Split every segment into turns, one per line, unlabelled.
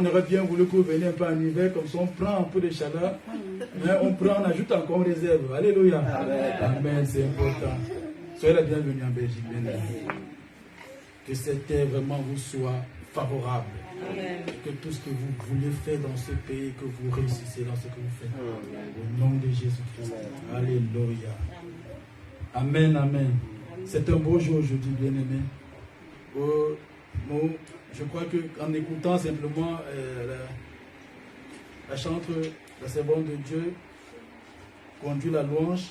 On aurait bien voulu que vous veniez un peu en hiver, comme ça on prend un peu de chaleur, mais on ajoute encore en réserve. Alléluia. Amen, c'est important. Soyez la bienvenue en Belgique, bien aimé. Que cette terre vraiment vous soit favorable. Amen. Que tout ce que vous voulez faire dans ce pays, que vous réussissez dans ce que vous faites. Au nom de Jésus-Christ. Alléluia. Amen, amen. C'est un beau jour aujourd'hui, bien aimé. Je crois qu'en écoutant simplement la chante, la servante de Dieu, conduit la louange,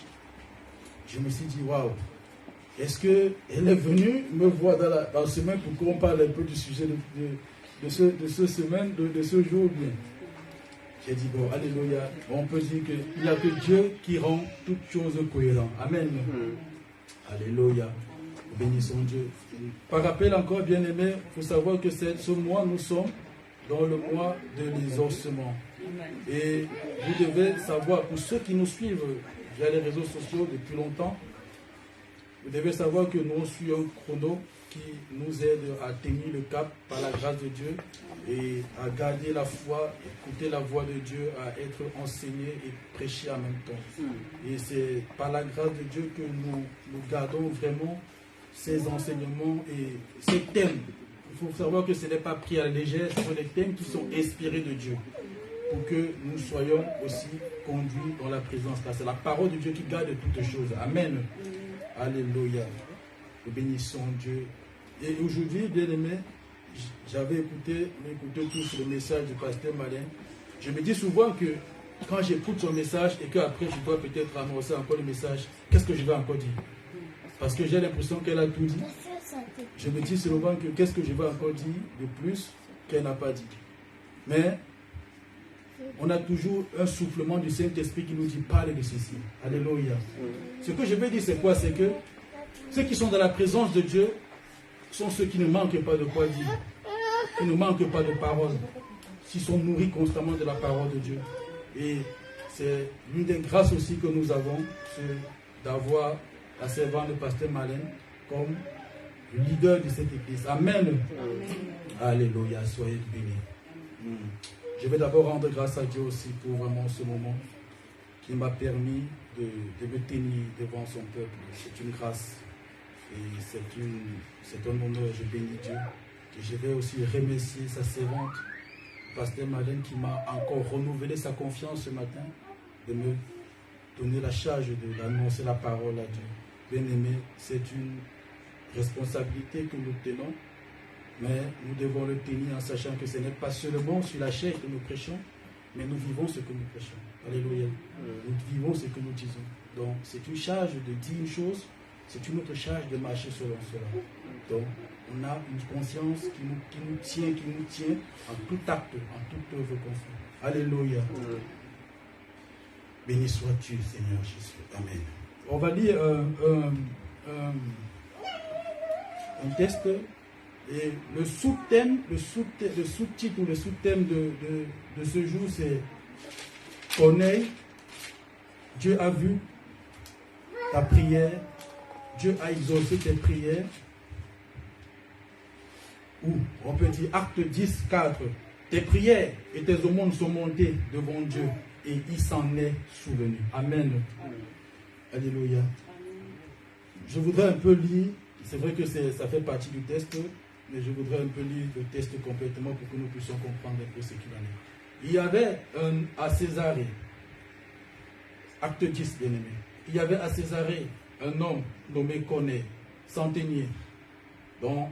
je me suis dit, waouh, est-ce qu'elle est venue me voir dans la semaine pour qu'on parle un peu du sujet de ce semaine, de ce jour bien. J'ai dit, bon, alléluia, on peut dire qu'il n'y a que Dieu qui rend toutes choses cohérentes. Amen. Alléluia. Bénissons Dieu. Par rappel encore, bien aimé, il faut savoir que ce mois, nous sommes dans le mois de l'exaucement. Et vous devez savoir, pour ceux qui nous suivent via les réseaux sociaux depuis longtemps, vous devez savoir que nous suivons un chrono qui nous aide à tenir le cap par la grâce de Dieu et à garder la foi, écouter la voix de Dieu, à être enseigné et prêché en même temps. Et c'est par la grâce de Dieu que nous gardons vraiment ces enseignements et ces thèmes. Il faut savoir que ce n'est pas pris à la légère, ce sont des thèmes qui sont inspirés de Dieu pour que nous soyons aussi conduits dans la présence. Car c'est la parole de Dieu qui garde toutes choses. Amen. Alléluia. Nous bénissons Dieu. Et aujourd'hui, bien aimé, j'avais écouté tous le message du pasteur Malin. Je me dis souvent que quand j'écoute son message et qu'après je dois peut-être annoncer encore le message, qu'est-ce que je vais encore dire? Parce que j'ai l'impression qu'elle a tout dit. Je me dis souvent que qu'est-ce que je vais encore dire de plus qu'elle n'a pas dit. Mais on a toujours un soufflement du Saint-Esprit qui nous dit parle de ceci. Alléluia. Ce que je veux dire, c'est quoi? C'est que ceux qui sont dans la présence de Dieu sont ceux qui ne manquent pas de quoi dire, qui ne manquent pas de paroles, qui sont nourris constamment de la parole de Dieu. Et c'est l'une des grâces aussi que nous avons, c'est d'avoir la servante de pasteur Malin comme le leader de cette église. Amen. Alléluia, soyez bénis. Je vais d'abord rendre grâce à Dieu aussi pour vraiment ce moment qui m'a permis de me tenir devant son peuple. C'est une grâce et c'est un honneur. Je bénis Dieu. Et je vais aussi remercier sa servante, pasteur Malin, qui m'a encore renouvelé sa confiance ce matin, de me donner la charge d'annoncer la parole à Dieu. Bien aimé, c'est une responsabilité que nous tenons, mais nous devons le tenir en sachant que ce n'est pas seulement sur la chair que nous prêchons, mais nous vivons ce que nous prêchons. Alléluia. Nous vivons ce que nous disons. Donc, c'est une charge de dire une chose, c'est une autre charge de marcher selon cela. Donc, on a une conscience qui nous tient en tout acte, en toute œuvre confiante. Alléluia. Béni sois-tu, Seigneur Jésus. Amen. On va lire un texte. Et le sous-thème, le sous-titre ou le sous-thème de ce jour, c'est connais, Dieu a vu ta prière, Dieu a exaucé tes prières. Ou on peut dire acte 10, 4. Tes prières et tes aumônes sont montées devant Dieu et il s'en est souvenu. Amen. Alléluia. Je voudrais un peu lire, c'est vrai que ça fait partie du texte, mais je voudrais un peu lire le texte complètement pour que nous puissions comprendre un peu ce qu'il en est. Il y avait à Césarée, acte 10, bien aimé, il y avait à Césarée un homme nommé Corneille, centenier, dans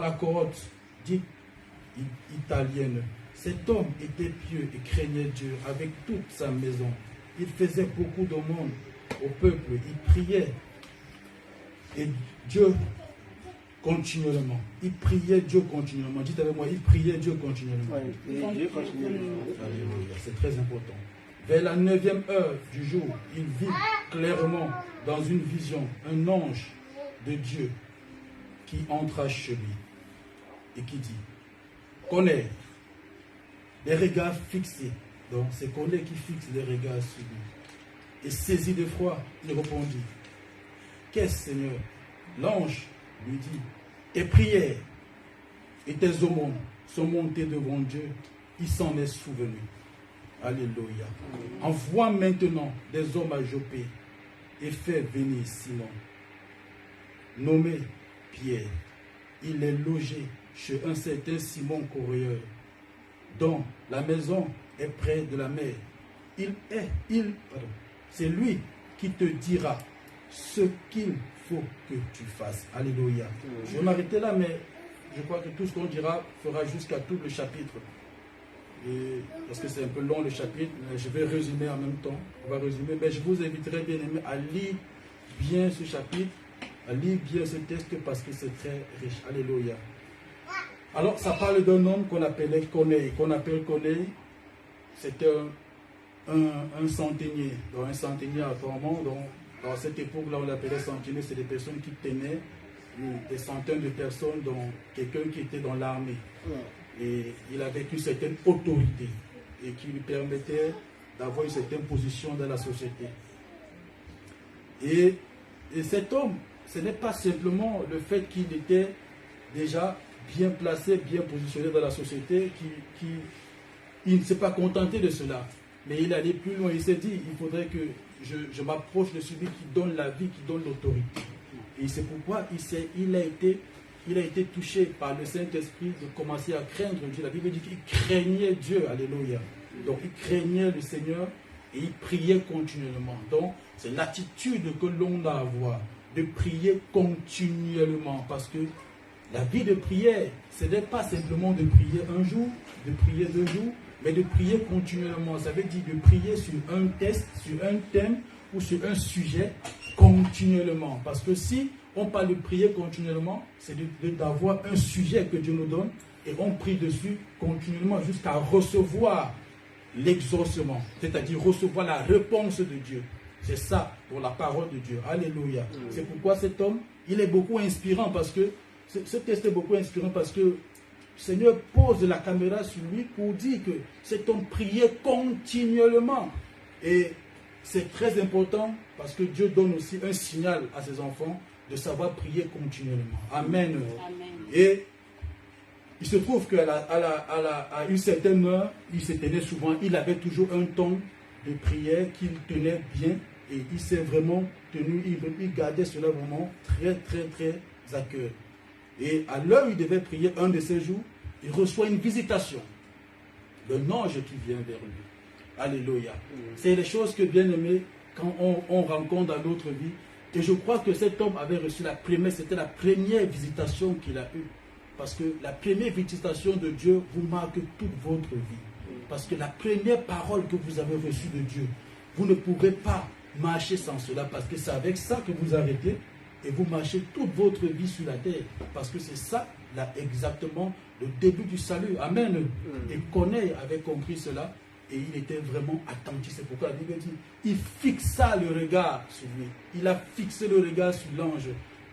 la cohorte dite italienne. Cet homme était pieux et craignait Dieu avec toute sa maison. Il faisait beaucoup d'aumônes au peuple, il priait et Dieu continuellement. Il priait Dieu continuellement. Dites avec moi, il priait Dieu continuellement.
Dieu continuellement.
Alléluia, c'est très important. Vers la 9e heure du jour, il vit clairement dans une vision un ange de Dieu qui entra chez lui et qui dit, Corneille, les regards fixés. Donc c'est Corneille qui fixe les regards sur lui. Et saisi d'effroi, il répondit, qu'est-ce Seigneur? L'ange lui dit, tes prières et tes aumônes sont montées devant Dieu il s'en est souvenu. Alléluia. Envoie maintenant des hommes à Joppé et fais venir Simon, nommé Pierre. Il est logé chez un certain Simon Corréeur, dont la maison est près de la mer. C'est lui qui te dira ce qu'il faut que tu fasses. Alléluia. Je vais m'arrêter là, mais je crois que tout ce qu'on dira fera jusqu'à tout le chapitre. Et parce que c'est un peu long le chapitre, je vais résumer en même temps. On va résumer, mais je vous inviterai bien aimé à lire bien ce chapitre, à lire bien ce texte parce que c'est très riche. Alléluia. Alors, ça parle d'un homme qu'on appelle Corneille. C'était un centenier. Donc, un centenier, apparemment, dans cette époque-là, on l'appelait centenier, c'est des personnes qui tenaient des centaines de personnes, dont quelqu'un qui était dans l'armée. Et il avait une certaine autorité et qui lui permettait d'avoir une certaine position dans la société. Et cet homme, ce n'est pas simplement le fait qu'il était déjà bien placé, bien positionné dans la société, il ne s'est pas contenté de cela. Mais il allait plus loin, il s'est dit, il faudrait que je m'approche de celui qui donne la vie, qui donne l'autorité. Et c'est pourquoi il a été touché par le Saint-Esprit de commencer à craindre Dieu. La Bible dit qu'il craignait Dieu, alléluia. Donc il craignait le Seigneur et il priait continuellement. Donc c'est l'attitude que l'on a à avoir, de prier continuellement. Parce que la vie de prière, ce n'est pas simplement de prier un jour, de prier 2 jours, mais de prier continuellement. Ça veut dire de prier sur un texte, sur un thème ou sur un sujet continuellement. Parce que si on parle de prier continuellement, c'est d'avoir un sujet que Dieu nous donne et on prie dessus continuellement jusqu'à recevoir l'exaucement, c'est-à-dire recevoir la réponse de Dieu. C'est ça pour la parole de Dieu. Alléluia. C'est pourquoi cet homme, il est beaucoup inspirant parce que, ce texte est beaucoup inspirant parce que le Seigneur pose la caméra sur lui pour dire que cet homme priait continuellement. Et c'est très important parce que Dieu donne aussi un signal à ses enfants de savoir prier continuellement. Amen.
Amen.
Et il se trouve qu'à une certaine heure, il se tenait souvent, il avait toujours un ton de prière qu'il tenait bien et il s'est vraiment tenu, il gardait cela vraiment très, très, très à cœur. Et à l'heure où il devait prier un de ces jours, il reçoit une visitation d'un ange qui vient vers lui. Alléluia. C'est les choses que, bien aimé, quand on rencontre dans notre vie. Et je crois que cet homme avait reçu c'était la première visitation qu'il a eue. Parce que la première visitation de Dieu vous marque toute votre vie. Parce que la première parole que vous avez reçue de Dieu, vous ne pourrez pas marcher sans cela. Parce que c'est avec ça que vous arrêtez et vous marchez toute votre vie sur la terre. Parce que c'est ça, là, exactement, le début du salut. Amen. Et Corneille avait compris cela. Et il était vraiment attentif. C'est pourquoi la Bible dit, il fixa le regard sur lui. Il a fixé le regard sur l'ange.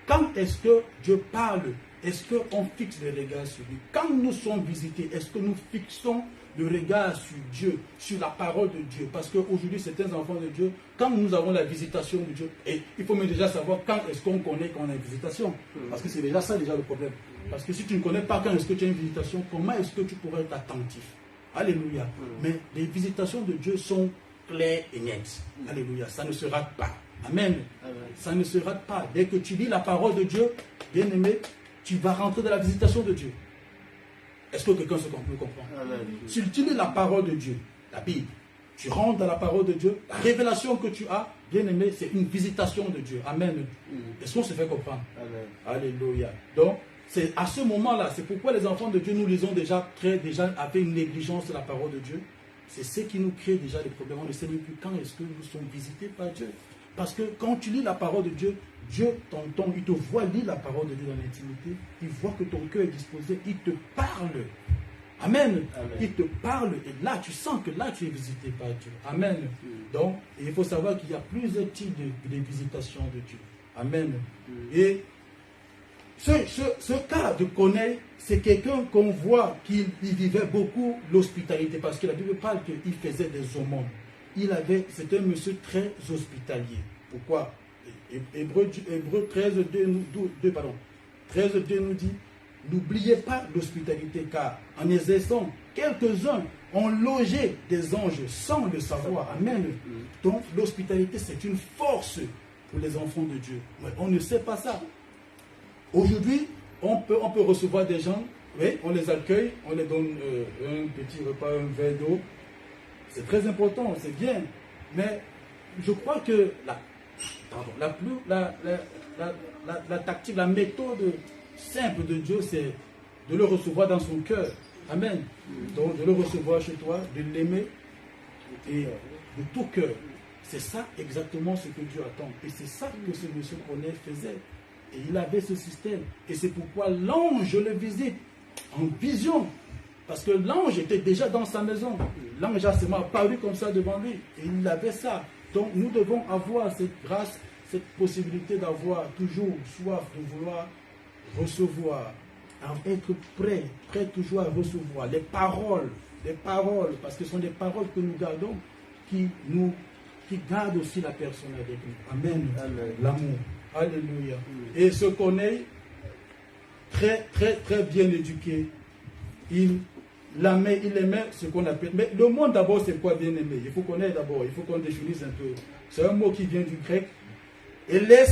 Quand est-ce que Dieu parle? Est-ce qu'on fixe le regard sur lui? Quand nous sommes visités, est-ce que nous fixons le regard sur Dieu, sur la parole de Dieu? Parce qu'aujourd'hui, certains enfants de Dieu, quand nous avons la visitation de Dieu, et il faut même déjà savoir quand est-ce qu'on connaît qu'on a une visitation. Parce que c'est déjà ça, déjà le problème. Parce que si tu ne connais pas quand est-ce que tu as une visitation, comment est-ce que tu pourrais être attentif? Alléluia. Mais les visitations de Dieu sont claires et nettes. Alléluia. Ça ne se rate pas. Amen. Ça ne se rate pas. Dès que tu lis la parole de Dieu, bien aimé, tu vas rentrer dans la visitation de Dieu. Est-ce que quelqu'un peut comprendre? Si tu lis la parole de Dieu, la Bible, tu rentres dans la parole de Dieu, la révélation que tu as, bien aimé, c'est une visitation de Dieu. Amen. Est-ce qu'on se fait comprendre? Alléluia. Donc, c'est à ce moment-là, c'est pourquoi les enfants de Dieu, nous lisons déjà avec une négligence de la parole de Dieu. C'est ce qui nous crée déjà des problèmes. On ne sait même plus quand est-ce que nous sommes visités par Dieu. Parce que quand tu lis la parole de Dieu, Dieu t'entend, il te voit lire la parole de Dieu dans l'intimité, il voit que ton cœur est disposé, il te parle. Amen. Il te parle et là, tu sens que là, tu es visité par Dieu. Amen. Donc, il faut savoir qu'il y a plusieurs types de visitations de Dieu. Amen. Et ce cas de Corneille, c'est quelqu'un qu'on voit qu'il vivait beaucoup l'hospitalité, parce que la Bible parle qu'il faisait des aumônes. C'était un monsieur très hospitalier. Pourquoi? Hébreux 13:2 nous dit, n'oubliez pas l'hospitalité, car en exerçant quelques-uns ont logé des anges sans le savoir. Amen. Donc l'hospitalité, c'est une force pour les enfants de Dieu. Ouais, on ne sait pas ça. Aujourd'hui, on peut recevoir des gens, oui, on les accueille, on les donne un petit repas, un verre d'eau. C'est très important, c'est bien. Mais je crois que la tactique, la méthode simple de Dieu, c'est de le recevoir dans son cœur. Amen. Donc de le recevoir chez toi, de l'aimer et de tout cœur. C'est ça exactement ce que Dieu attend. Et c'est ça que ce monsieur Corneille faisait. Et il avait ce système. Et c'est pourquoi l'ange le visite en vision. Parce que l'ange était déjà dans sa maison. L'ange a seulement apparu comme ça devant lui. Et il avait ça. Donc nous devons avoir cette grâce, cette possibilité d'avoir toujours soif de vouloir recevoir. Être prêt toujours à recevoir. Les paroles, parce que ce sont des paroles que nous gardons qui gardent aussi la personne avec nous. Amen. L'amour. Alléluia. Et ce Corneille, très bien éduqué, il aimait ce qu'on appelle. Mais le mot d'abord, c'est quoi bien aimer? Il faut connaître d'abord, il faut qu'on définisse un peu. C'est un mot qui vient du grec. Hélène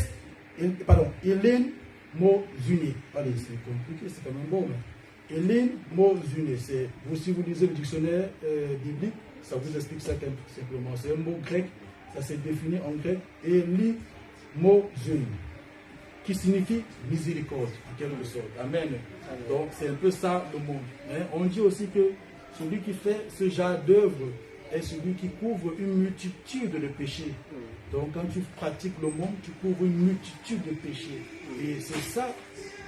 Mozune. Allez, c'est compliqué, c'est quand même beau. Hélène Mozune, si vous lisez le dictionnaire biblique, ça vous explique ça simplement. C'est un mot grec, ça s'est défini en grec. Hélène Mozune, qui signifie miséricorde, en quelque sorte. Amen. Donc, c'est un peu ça le mot. On dit aussi que celui qui fait ce genre d'œuvre est celui qui couvre une multitude de péchés. Donc, quand tu pratiques le monde, tu couvres une multitude de péchés. Et c'est ça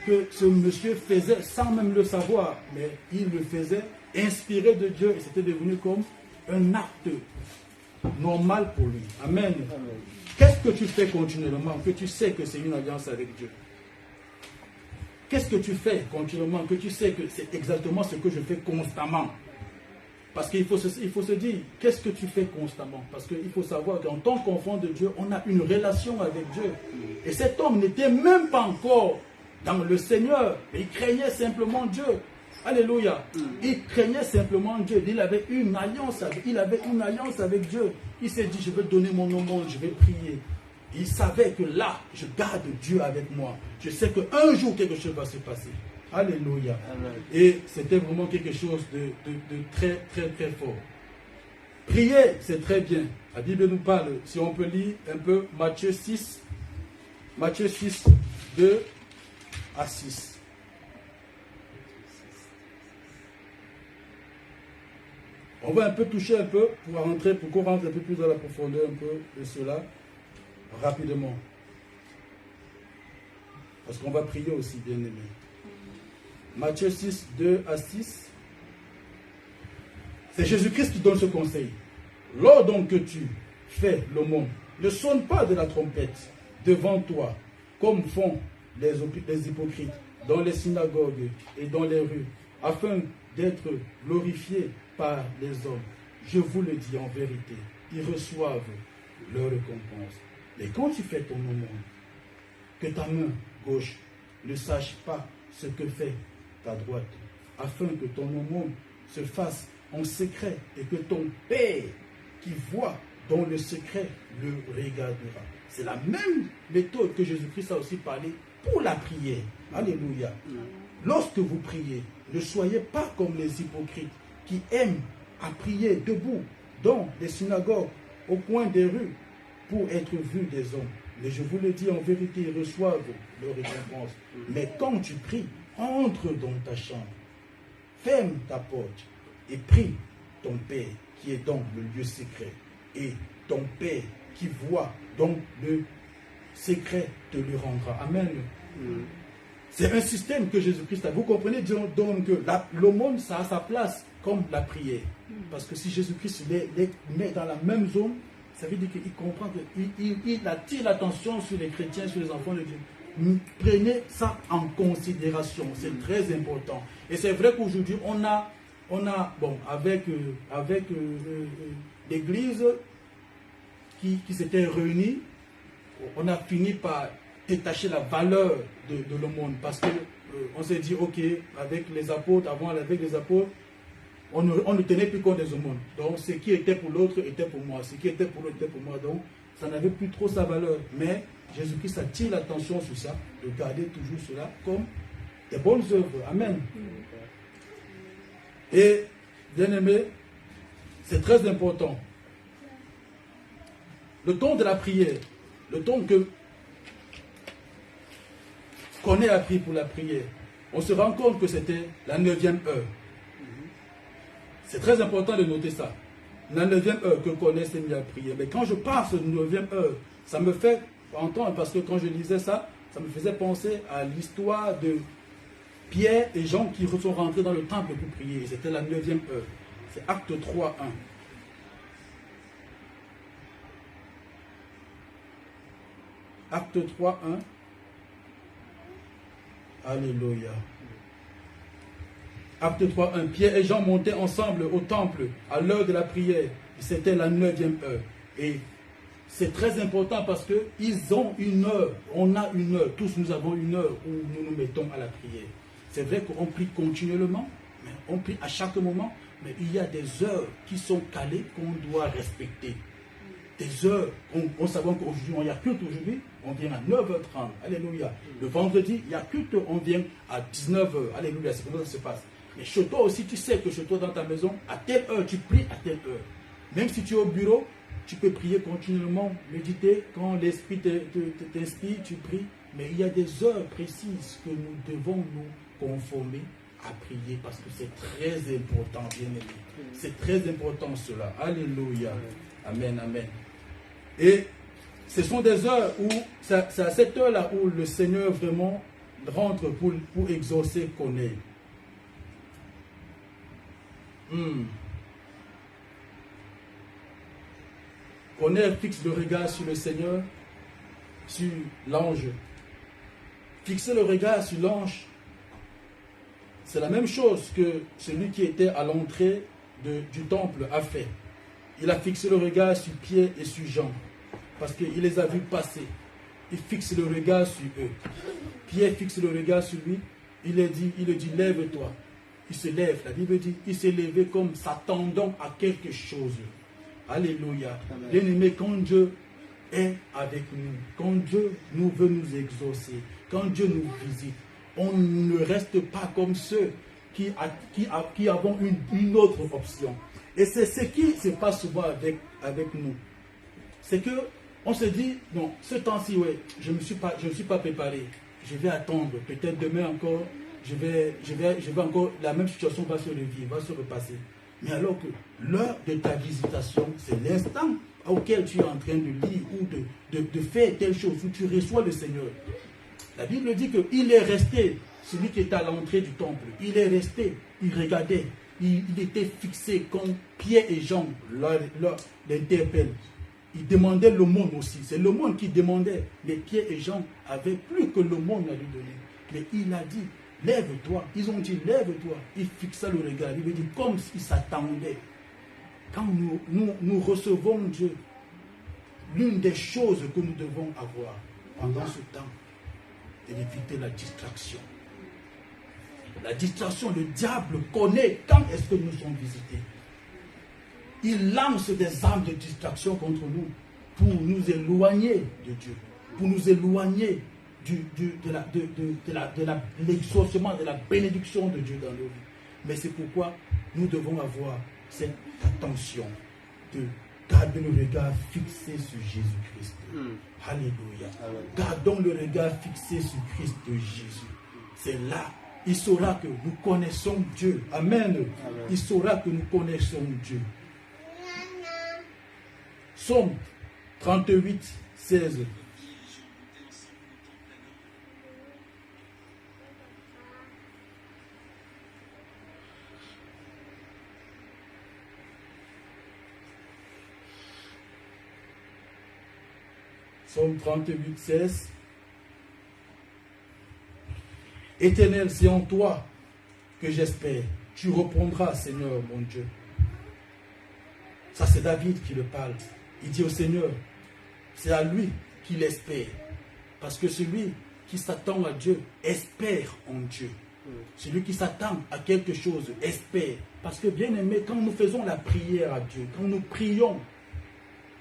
que ce monsieur faisait sans même le savoir. Mais il le faisait inspiré de Dieu et c'était devenu comme un acte normal pour lui. Amen. Qu'est-ce que tu fais continuellement que tu sais que c'est une alliance avec Dieu? Qu'est-ce que tu fais continuellement que tu sais que c'est exactement ce que je fais constamment? Parce qu'il faut se dire, qu'est-ce que tu fais constamment? Parce qu'il faut savoir qu'en tant qu'enfant de Dieu, on a une relation avec Dieu. Et cet homme n'était même pas encore dans le Seigneur. Il craignait simplement Dieu. Alléluia. Il craignait simplement Dieu. Il avait une alliance avec Dieu. Il s'est dit, je vais donner mon aumône, je vais prier. Il savait que là, je garde Dieu avec moi. Je sais qu'un jour, quelque chose va se passer. Alléluia. Amen. Et c'était vraiment quelque chose de très fort. Prier, c'est très bien. La Bible nous parle, si on peut lire un peu Matthieu 6, 2 à 6. On va un peu toucher un peu pour qu'on rentre un peu plus dans la profondeur un peu de cela rapidement. Parce qu'on va prier aussi, bien aimé. Matthieu 6, 2 à 6. C'est Jésus-Christ qui donne ce conseil. Lors donc que tu fais l'aumône, ne sonne pas de la trompette devant toi, comme font les hypocrites dans les synagogues et dans les rues, afin d'être glorifiés par les hommes. Je vous le dis en vérité, ils reçoivent leur récompense. Et quand tu fais ton aumône, que ta main gauche ne sache pas ce que fait ta droite, afin que ton aumône se fasse en secret et que ton Père qui voit dans le secret le regardera. C'est la même méthode que Jésus-Christ a aussi parlé pour la prière. Alléluia. Lorsque vous priez, ne soyez pas comme les hypocrites qui aiment à prier debout dans les synagogues, au coin des rues, pour être vus des hommes. Mais je vous le dis en vérité, ils reçoivent leur récompense. Mais quand tu pries, entre dans ta chambre, ferme ta porte et prie ton Père qui est dans le lieu secret. Et ton Père qui voit dans le secret te le rendra. Amen. C'est un système que Jésus-Christ a. Vous comprenez donc que l'aumône, ça a sa place comme la prière. Parce que si Jésus-Christ les met dans la même zone, ça veut dire qu'il comprend qu'il attire l'attention sur les chrétiens, sur les enfants de Dieu. Prenez ça en considération, c'est très important. Et c'est vrai qu'aujourd'hui, on a avec l'église qui s'était réunie, on a fini par détacher la valeur de l'aumône. Parce qu'on s'est dit, ok, avec les apôtres, on ne tenait plus compte des aumônes. Donc ce qui était pour l'autre était pour moi. Ce qui était pour l'autre était pour moi. Donc ça n'avait plus trop sa valeur. Mais Jésus-Christ attire l'attention sur ça, de garder toujours cela comme des bonnes œuvres. Amen. Et, bien aimé, c'est très important. Le temps de la prière, le temps qu'on ait appris pour la prière, on se rend compte que c'était la 9e heure. C'est très important de noter ça. La 9e heure que qu'on s'est mis à prier. Mais quand je pense de 9e heure, ça me fait entendre, parce que quand je lisais ça, ça me faisait penser à l'histoire de Pierre et Jean qui sont rentrés dans le temple pour prier. C'était la 9e heure. C'est Acte 3, 1. Acte 3, 1. Alléluia. Acte 3, 1. Pierre et Jean montaient ensemble au temple à l'heure de la prière. C'était la 9e heure. Et c'est très important parce qu'ils ont une heure. On a une heure. Tous nous avons une heure où nous nous mettons à la prière. C'est vrai qu'on prie continuellement, mais on prie à chaque moment. Mais il y a des heures qui sont calées qu'on doit respecter. Des heures, on sait qu'aujourd'hui, il y a culte aujourd'hui, on vient à 9h30. Alléluia. Le vendredi, il y a culte, on vient à 19h. Alléluia. C'est comme ça que ça se passe. Mais chez toi aussi, tu sais que chez toi, dans ta maison, à telle heure, tu pries à telle heure. Même si tu es au bureau, tu peux prier continuellement, méditer. Quand l'esprit t'inspire, tu pries. Mais il y a des heures précises que nous devons nous conformer à prier parce que c'est très important, bien aimé. C'est très important cela. Alléluia. Amen, amen. Et ce sont des heures où, c'est à cette heure-là où le Seigneur vraiment rentre pour exaucer qu'on est. Qu'on fixe le regard sur le Seigneur, sur l'ange. Fixer le regard sur l'ange, c'est la même chose que celui qui était à l'entrée du temple a fait. Il a fixé le regard sur Pierre et sur Jean, parce qu'il les a vus passer. Il fixe le regard sur eux. Pierre fixe le regard sur lui. Il lui dit, lève-toi. Il se lève. La Bible dit, il s'est levé comme s'attendant à quelque chose. Alléluia. Bien-aimé, quand Dieu est avec nous, quand Dieu nous veut nous exaucer, quand Dieu nous visite, on ne reste pas comme ceux qui avons une autre option. Et c'est ce qui se passe souvent avec nous. C'est que on se dit, non, ce temps-ci, ouais, je ne me suis pas préparé. Je vais attendre. Peut-être demain encore, je vais encore, la même situation va se revivre, va se repasser. Mais alors que l'heure de ta visitation, c'est l'instant auquel tu es en train de lire ou de faire telle chose, où tu reçois le Seigneur. La Bible dit qu'il est resté, celui qui était à l'entrée du temple, il est resté, il regardait, il était fixé comme Pierre et Jean l'interpellent. Il demandait l'aumône aussi. C'est l'aumône qui demandait. Mais Pierre et Jean avaient plus que l'aumône à lui donner. Mais il a dit, lève-toi. Ils ont dit, lève-toi. Il fixa le regard. Il veut dire, comme s'il s'attendait. Quand nous recevons Dieu, l'une des choses que nous devons avoir pendant ce temps, c'est d'éviter la distraction. La distraction, le diable connaît quand est-ce que nous sommes visités. Il lance des armes de distraction contre nous pour nous éloigner de Dieu, pour nous éloigner de l'exaucement, de la bénédiction de Dieu dans nos vies. Mais c'est pourquoi nous devons avoir cette attention de garder le regard fixé sur Jésus-Christ. Alléluia. Gardons le regard fixé sur Christ de Jésus. C'est là, il saura que nous connaissons Dieu. Amen. Il saura que nous connaissons Dieu. Psaume 38, 16. Psaume 38, 16. Éternel, c'est en toi que j'espère. Tu répondras, Seigneur, mon Dieu. Ça, c'est David qui le parle. Il dit au Seigneur, c'est à lui qu'il espère. Parce que celui qui s'attend à Dieu espère en Dieu. Celui qui s'attend à quelque chose espère. Parce que bien aimé, quand nous faisons la prière à Dieu, quand nous prions,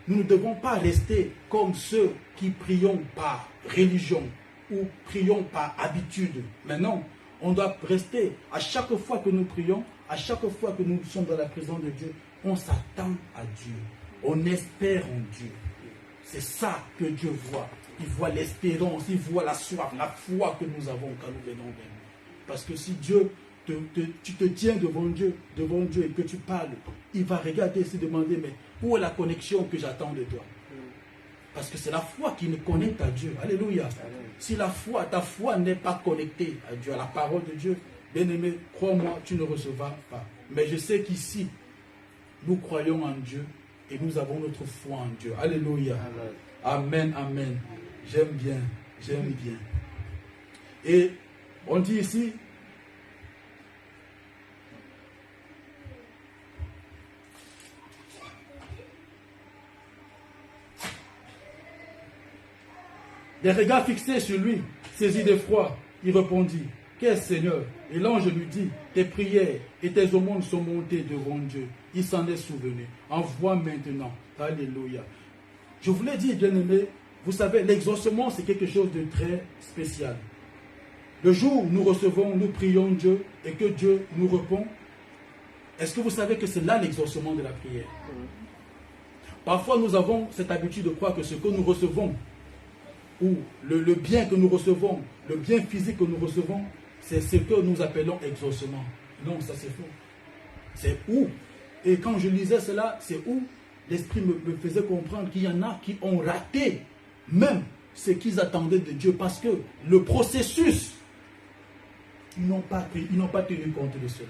nous ne devons pas rester comme ceux qui prions par religion ou prions par habitude. Mais non, on doit rester, à chaque fois que nous prions, à chaque fois que nous sommes dans la présence de Dieu, on s'attend à Dieu. On espère en Dieu. C'est ça que Dieu voit. Il voit l'espérance, il voit la soif, la foi que nous avons quand nous venons vers lui. Parce que si Dieu, tu te tiens devant Dieu et que tu parles, il va regarder et se demander, mais où est la connexion que j'attends de toi? Parce que c'est la foi qui nous connecte à Dieu. Alléluia. Si ta foi n'est pas connectée à Dieu, à la parole de Dieu, bien-aimé, crois-moi, tu ne recevras pas. Mais je sais qu'ici, nous croyons en Dieu et nous avons notre foi en Dieu. Alléluia. Amen, amen. J'aime bien, j'aime bien. Et on dit ici, des regards fixés sur lui, saisi d'effroi, il répondit, qu'est-ce Seigneur? Et l'ange lui dit, tes prières et tes aumônes sont montées devant Dieu. Il s'en est souvenu. Envoie maintenant. Alléluia. Je voulais dire, bien-aimé, vous savez, l'exaucement, c'est quelque chose de très spécial. Le jour où nous prions Dieu et que Dieu nous répond, est-ce que vous savez que c'est là l'exaucement de la prière? Parfois, nous avons cette habitude de croire que ce que nous recevons, ou le bien que nous recevons, le bien physique que nous recevons, c'est ce que nous appelons exaucement. Non, ça c'est faux. C'est où? Et quand je lisais cela, c'est où l'Esprit me faisait comprendre qu'il y en a qui ont raté même ce qu'ils attendaient de Dieu parce que le processus, ils n'ont pas tenu compte de cela.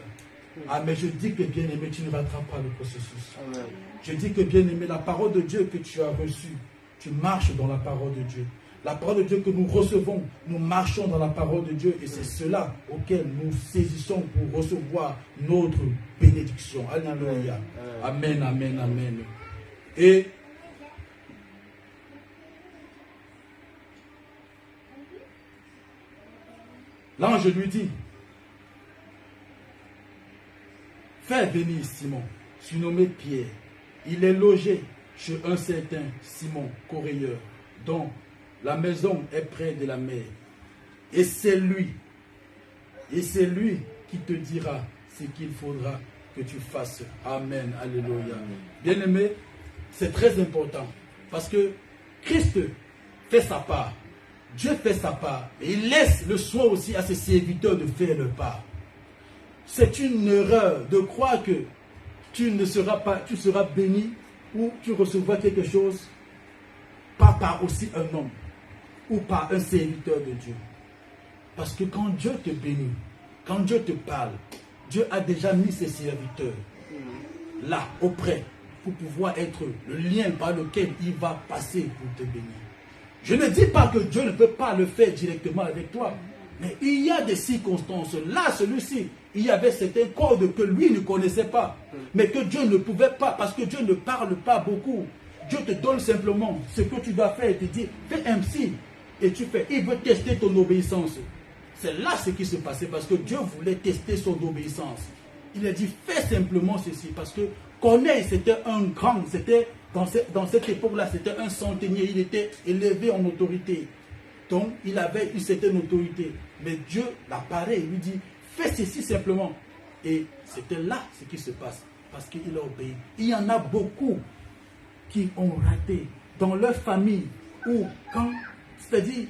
Ah, mais je dis que bien-aimé, tu ne rateras pas le processus. Amen. Je dis que bien-aimé, la parole de Dieu que tu as reçue, tu marches dans la parole de Dieu. La parole de Dieu que nous recevons, nous marchons dans la parole de Dieu et c'est cela auquel nous saisissons pour recevoir notre bénédiction. Alléluia. Amen, amen, amen. Et l'ange lui dit, fais venir Simon, surnommé Pierre. Il est logé chez un certain Simon, correilleur, dont la maison est près de la mer. Et c'est lui qui te dira ce qu'il faudra que tu fasses. Amen, alléluia. Bien-aimé, c'est très important parce que Christ fait sa part. Dieu fait sa part et il laisse le soin aussi à ses serviteurs de faire leur part. C'est une erreur de croire que tu seras béni ou tu recevras quelque chose pas par aussi un homme ou par un serviteur de Dieu. Parce que quand Dieu te bénit, quand Dieu te parle, Dieu a déjà mis ses serviteurs là, auprès, pour pouvoir être le lien par lequel il va passer pour te bénir. Je ne dis pas que Dieu ne peut pas le faire directement avec toi, mais il y a des circonstances. Là, celui-ci, il y avait certains codes que lui ne connaissait pas, mais que Dieu ne pouvait pas, parce que Dieu ne parle pas beaucoup. Dieu te donne simplement ce que tu dois faire et te dit, fais ainsi, et tu fais. Il veut tester ton obéissance. C'est là ce qui se passait, parce que Dieu voulait tester son obéissance. Il a dit, fais simplement ceci, parce que Corneille, c'était un grand, c'était dans cette époque-là, c'était un centenier, il était élevé en autorité. Donc, il avait une certaine autorité. Mais Dieu l'apparaît, il lui dit, fais ceci simplement. Et c'était là ce qui se passe, parce qu'il a obéi. Il y en a beaucoup qui ont raté dans leur famille, ou quand, c'est-à-dire,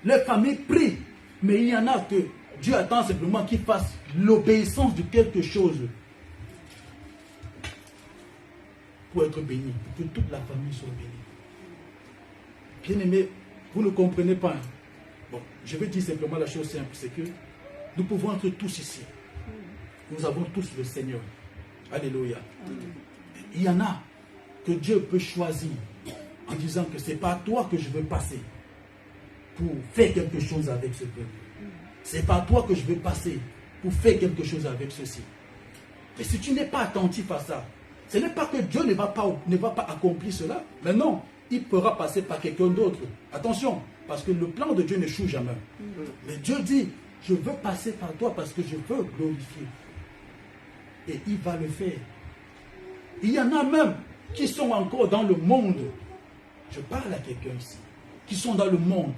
leur famille prie, mais il y en a que Dieu attend simplement qu'ils fassent l'obéissance de quelque chose pour être béni, pour que toute la famille soit bénie. Bien-aimés, vous ne comprenez pas. Bon, je vais dire simplement la chose simple, c'est que nous pouvons être tous ici. Nous avons tous le Seigneur. Alléluia. Il y en a que Dieu peut choisir en disant que ce n'est pas toi que je veux passer pour faire quelque chose avec ce peuple. Ce n'est pas toi que je veux passer pour faire quelque chose avec ceci. Mais si tu n'es pas attentif à ça, ce n'est pas que Dieu ne va pas accomplir cela, mais non, il pourra passer par quelqu'un d'autre. Attention, parce que le plan de Dieu n'échoue jamais. Mais Dieu dit, je veux passer par toi parce que je veux glorifier. Et il va le faire. Il y en a même qui sont encore dans le monde. Je parle à quelqu'un ici. Qui sont dans le monde,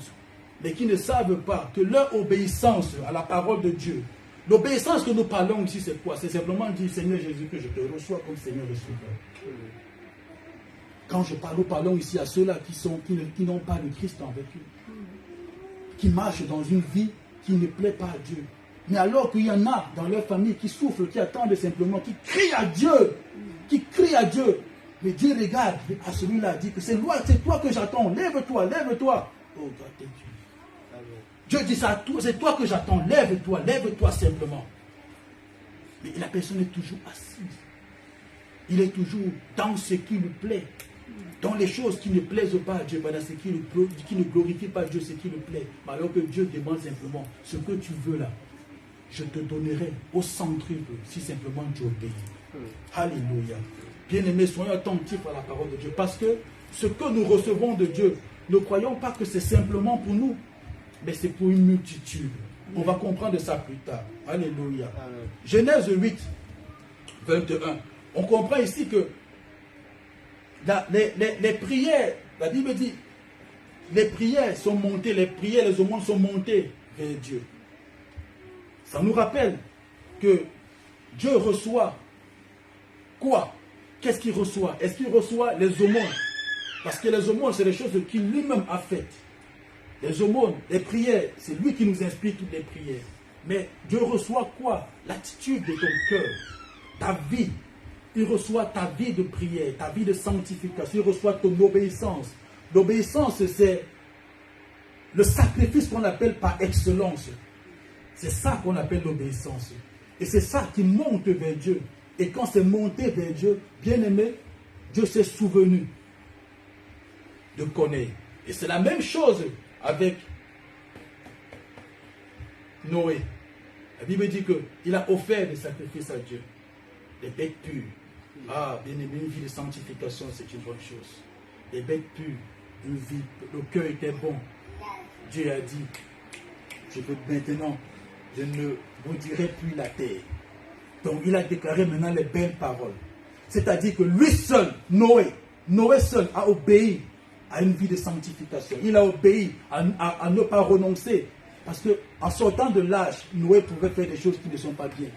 mais qui ne savent pas que leur obéissance à la parole de Dieu, l'obéissance que nous parlons ici, c'est quoi? C'est simplement dire, Seigneur Jésus, que je te reçois comme Seigneur et Sauveur. Quand je parle, nous parlons ici à ceux-là qui n'ont pas le Christ en vécu, qui marchent dans une vie qui ne plaît pas à Dieu. Mais alors qu'il y en a dans leur famille qui souffrent, qui attendent simplement, qui crient à Dieu, mais Dieu regarde à celui-là, dit que c'est toi que j'attends, lève-toi, lève-toi. Oh, God, thank you. Dieu dit ça à toi, c'est toi que j'attends, lève-toi simplement. Mais la personne est toujours assise. Il est toujours dans ce qui lui plaît, dans les choses qui ne plaisent pas à Dieu, dans ce qui ne glorifie pas Dieu, ce qui lui plaît. Alors que Dieu demande simplement, ce que tu veux là, je te donnerai au centuple si simplement tu obéis. Alléluia. Bien-aimés, soyons attentifs à la parole de Dieu, parce que ce que nous recevons de Dieu, ne croyons pas que c'est simplement pour nous, mais c'est pour une multitude. On va comprendre ça plus tard. Alléluia. Genèse 8, 21. On comprend ici que les prières, la Bible dit, les prières sont montées, les prières, les aumônes sont montées vers Dieu. Ça nous rappelle que Dieu reçoit quoi? Qu'est-ce qu'il reçoit? Est-ce qu'il reçoit les aumônes? Parce que les aumônes, c'est les choses qu'il lui-même a faites. Les aumônes, les prières, c'est lui qui nous inspire toutes les prières. Mais Dieu reçoit quoi? L'attitude de ton cœur, ta vie. Il reçoit ta vie de prière, ta vie de sanctification. Il reçoit ton obéissance. L'obéissance, c'est le sacrifice qu'on appelle par excellence. C'est ça qu'on appelle l'obéissance. Et c'est ça qui monte vers Dieu. Et quand c'est monté vers Dieu, bien aimé, Dieu s'est souvenu de connaître. Et c'est la même chose avec Noé. La Bible dit qu'il a offert des sacrifices à Dieu, des bêtes pures. Ah, bien aimé, une vie de sanctification, c'est une bonne chose. Des bêtes pures, une vie, le cœur était bon. Dieu a dit, je veux maintenant, je ne vous dirai plus la terre. Donc il a déclaré maintenant les belles paroles. C'est-à-dire que lui seul, Noé seul a obéi à une vie de sanctification. Il a obéi à ne pas renoncer. Parce qu'en sortant de l'âge, Noé pouvait faire des choses qui ne sont pas bien.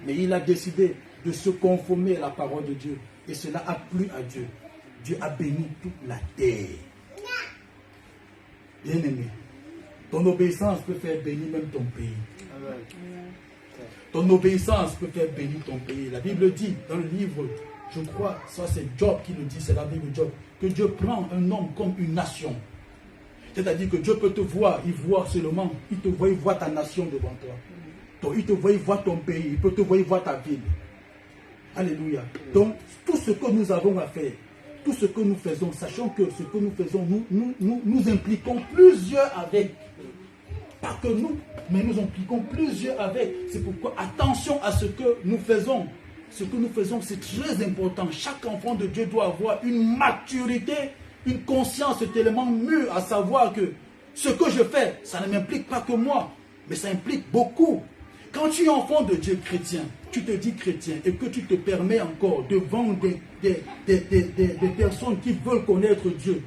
Mais il a décidé de se conformer à la parole de Dieu. Et cela a plu à Dieu. Dieu a béni toute la terre. Bien aimé, ton obéissance peut faire bénir même ton pays. Amen. Ton obéissance peut faire bénir ton pays. La Bible dit dans le livre, je crois, ça c'est Job qui le dit, c'est la Bible de Job, que Dieu prend un homme comme une nation. C'est-à-dire que Dieu peut te voir, il voit seulement, il te voit, il voit ta nation devant toi. Donc il te voit, il voit ton pays, il peut te voir, il voit ta ville. Alléluia. Donc tout ce que nous avons à faire, tout ce que nous faisons, sachant que ce que nous faisons, nous impliquons plusieurs avec. Pas que nous, mais nous impliquons plusieurs avec. C'est pourquoi attention à ce que nous faisons. Ce que nous faisons, c'est très important. Chaque enfant de Dieu doit avoir une maturité, une conscience tellement mûre à savoir que ce que je fais, ça ne m'implique pas que moi, mais ça implique beaucoup. Quand tu es enfant de Dieu chrétien, tu te dis chrétien et que tu te permets encore devant des personnes qui veulent connaître Dieu,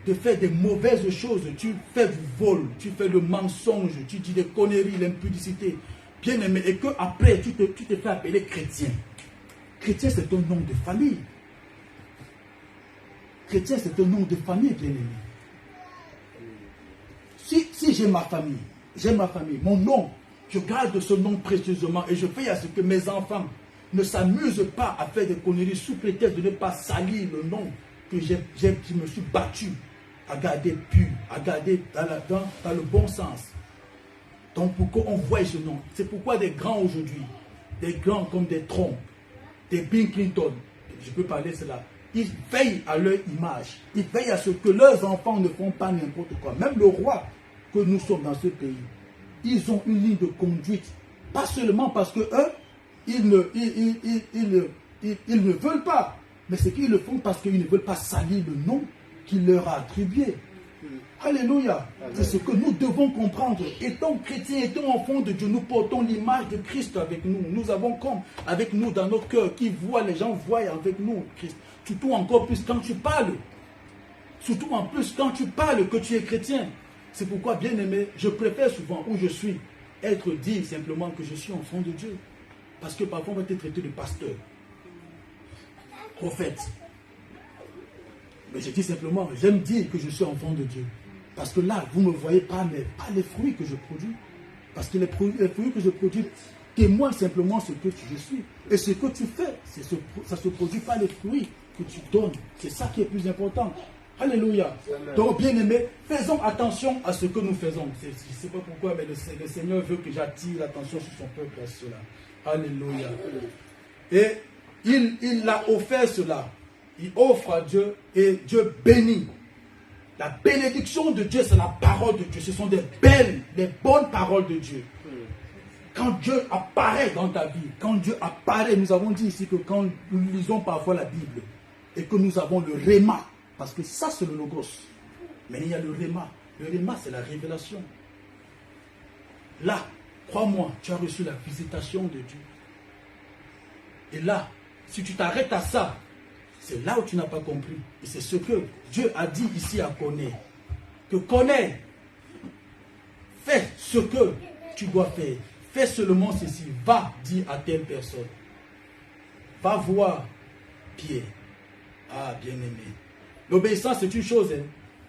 de faire des mauvaises choses, tu fais du vol, tu fais le mensonge, tu dis des conneries, l'impudicité, bien aimé, et que après tu te fais appeler chrétien. Chrétien, c'est un nom de famille. Chrétien, c'est un nom de famille, bien aimé. Si j'ai ma famille, mon nom, je garde ce nom précieusement et je fais à ce que mes enfants ne s'amusent pas à faire des conneries sous prétexte de ne pas salir le nom que je me suis battu à garder pur, à garder dans le bon sens. Donc pourquoi on voit ce nom? C'est pourquoi des grands aujourd'hui, des grands comme des Trump, des Bill Clinton, je peux parler de cela, ils veillent à leur image, ils veillent à ce que leurs enfants ne font pas n'importe quoi. Même le roi que nous sommes dans ce pays, ils ont une ligne de conduite, pas seulement parce que eux, ils ne veulent pas, mais c'est qu'ils le font parce qu'ils ne veulent pas salir le nom qu'il leur a attribué. Alléluia. C'est ce que nous devons comprendre. Étant chrétiens, étant enfants de Dieu, nous portons l'image de Christ avec nous. Nous avons comme avec nous dans notre cœur, qui voit, les gens voient avec nous Christ. Surtout encore plus quand tu parles. Surtout en plus quand tu parles que tu es chrétien. C'est pourquoi, bien aimé, je préfère souvent où je suis être dit simplement que je suis enfant de Dieu. Parce que parfois on va te traiter de pasteur, prophète. Mais je dis simplement, j'aime dire que je suis enfant de Dieu. Parce que là, vous ne me voyez pas, mais pas les fruits que je produis. Parce que les fruits que je produis témoignent simplement ce que je suis. Et ce que tu fais, ça se produit par les fruits que tu donnes. C'est ça qui est plus important. Alléluia. Amen. Donc, bien aimé, faisons attention à ce que nous faisons. Je ne sais pas pourquoi, mais le Seigneur veut que j'attire l'attention sur son peuple à cela. Alléluia. Et il a offert cela. Il offre à Dieu et Dieu bénit. La bénédiction de Dieu, c'est la parole de Dieu. Ce sont des bonnes paroles de Dieu. Quand Dieu apparaît dans ta vie, quand Dieu apparaît, nous avons dit ici que quand nous lisons parfois la Bible et que nous avons le réma, parce que ça c'est le logos, mais il y a le réma. Le réma, c'est la révélation. Là, crois-moi, tu as reçu la visitation de Dieu. Et là, si tu t'arrêtes à ça, c'est là où tu n'as pas compris. Et c'est ce que Dieu a dit ici à Corneille. Que Corneille, fais ce que tu dois faire. Fais seulement ceci. Va dire à telle personne. Va voir Pierre. Ah, bien-aimé. L'obéissance, c'est une chose.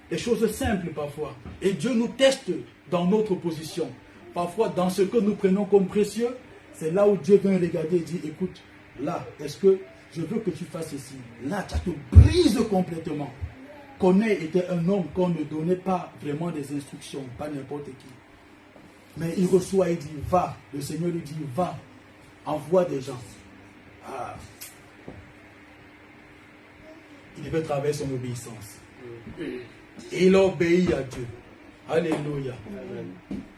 Des choses simples parfois. Et Dieu nous teste dans notre position. Parfois, dans ce que nous prenons comme précieux, c'est là où Dieu vient regarder et dit, écoute, là, est-ce que je veux que tu fasses ceci. Là, tu te brises complètement. Corneille était un homme qu'on ne donnait pas vraiment des instructions, pas n'importe qui. Mais il reçoit, il dit, va. Le Seigneur lui dit, va. Envoie des gens. Ah. Il devait travailler son obéissance. Et il obéit à Dieu. Alléluia.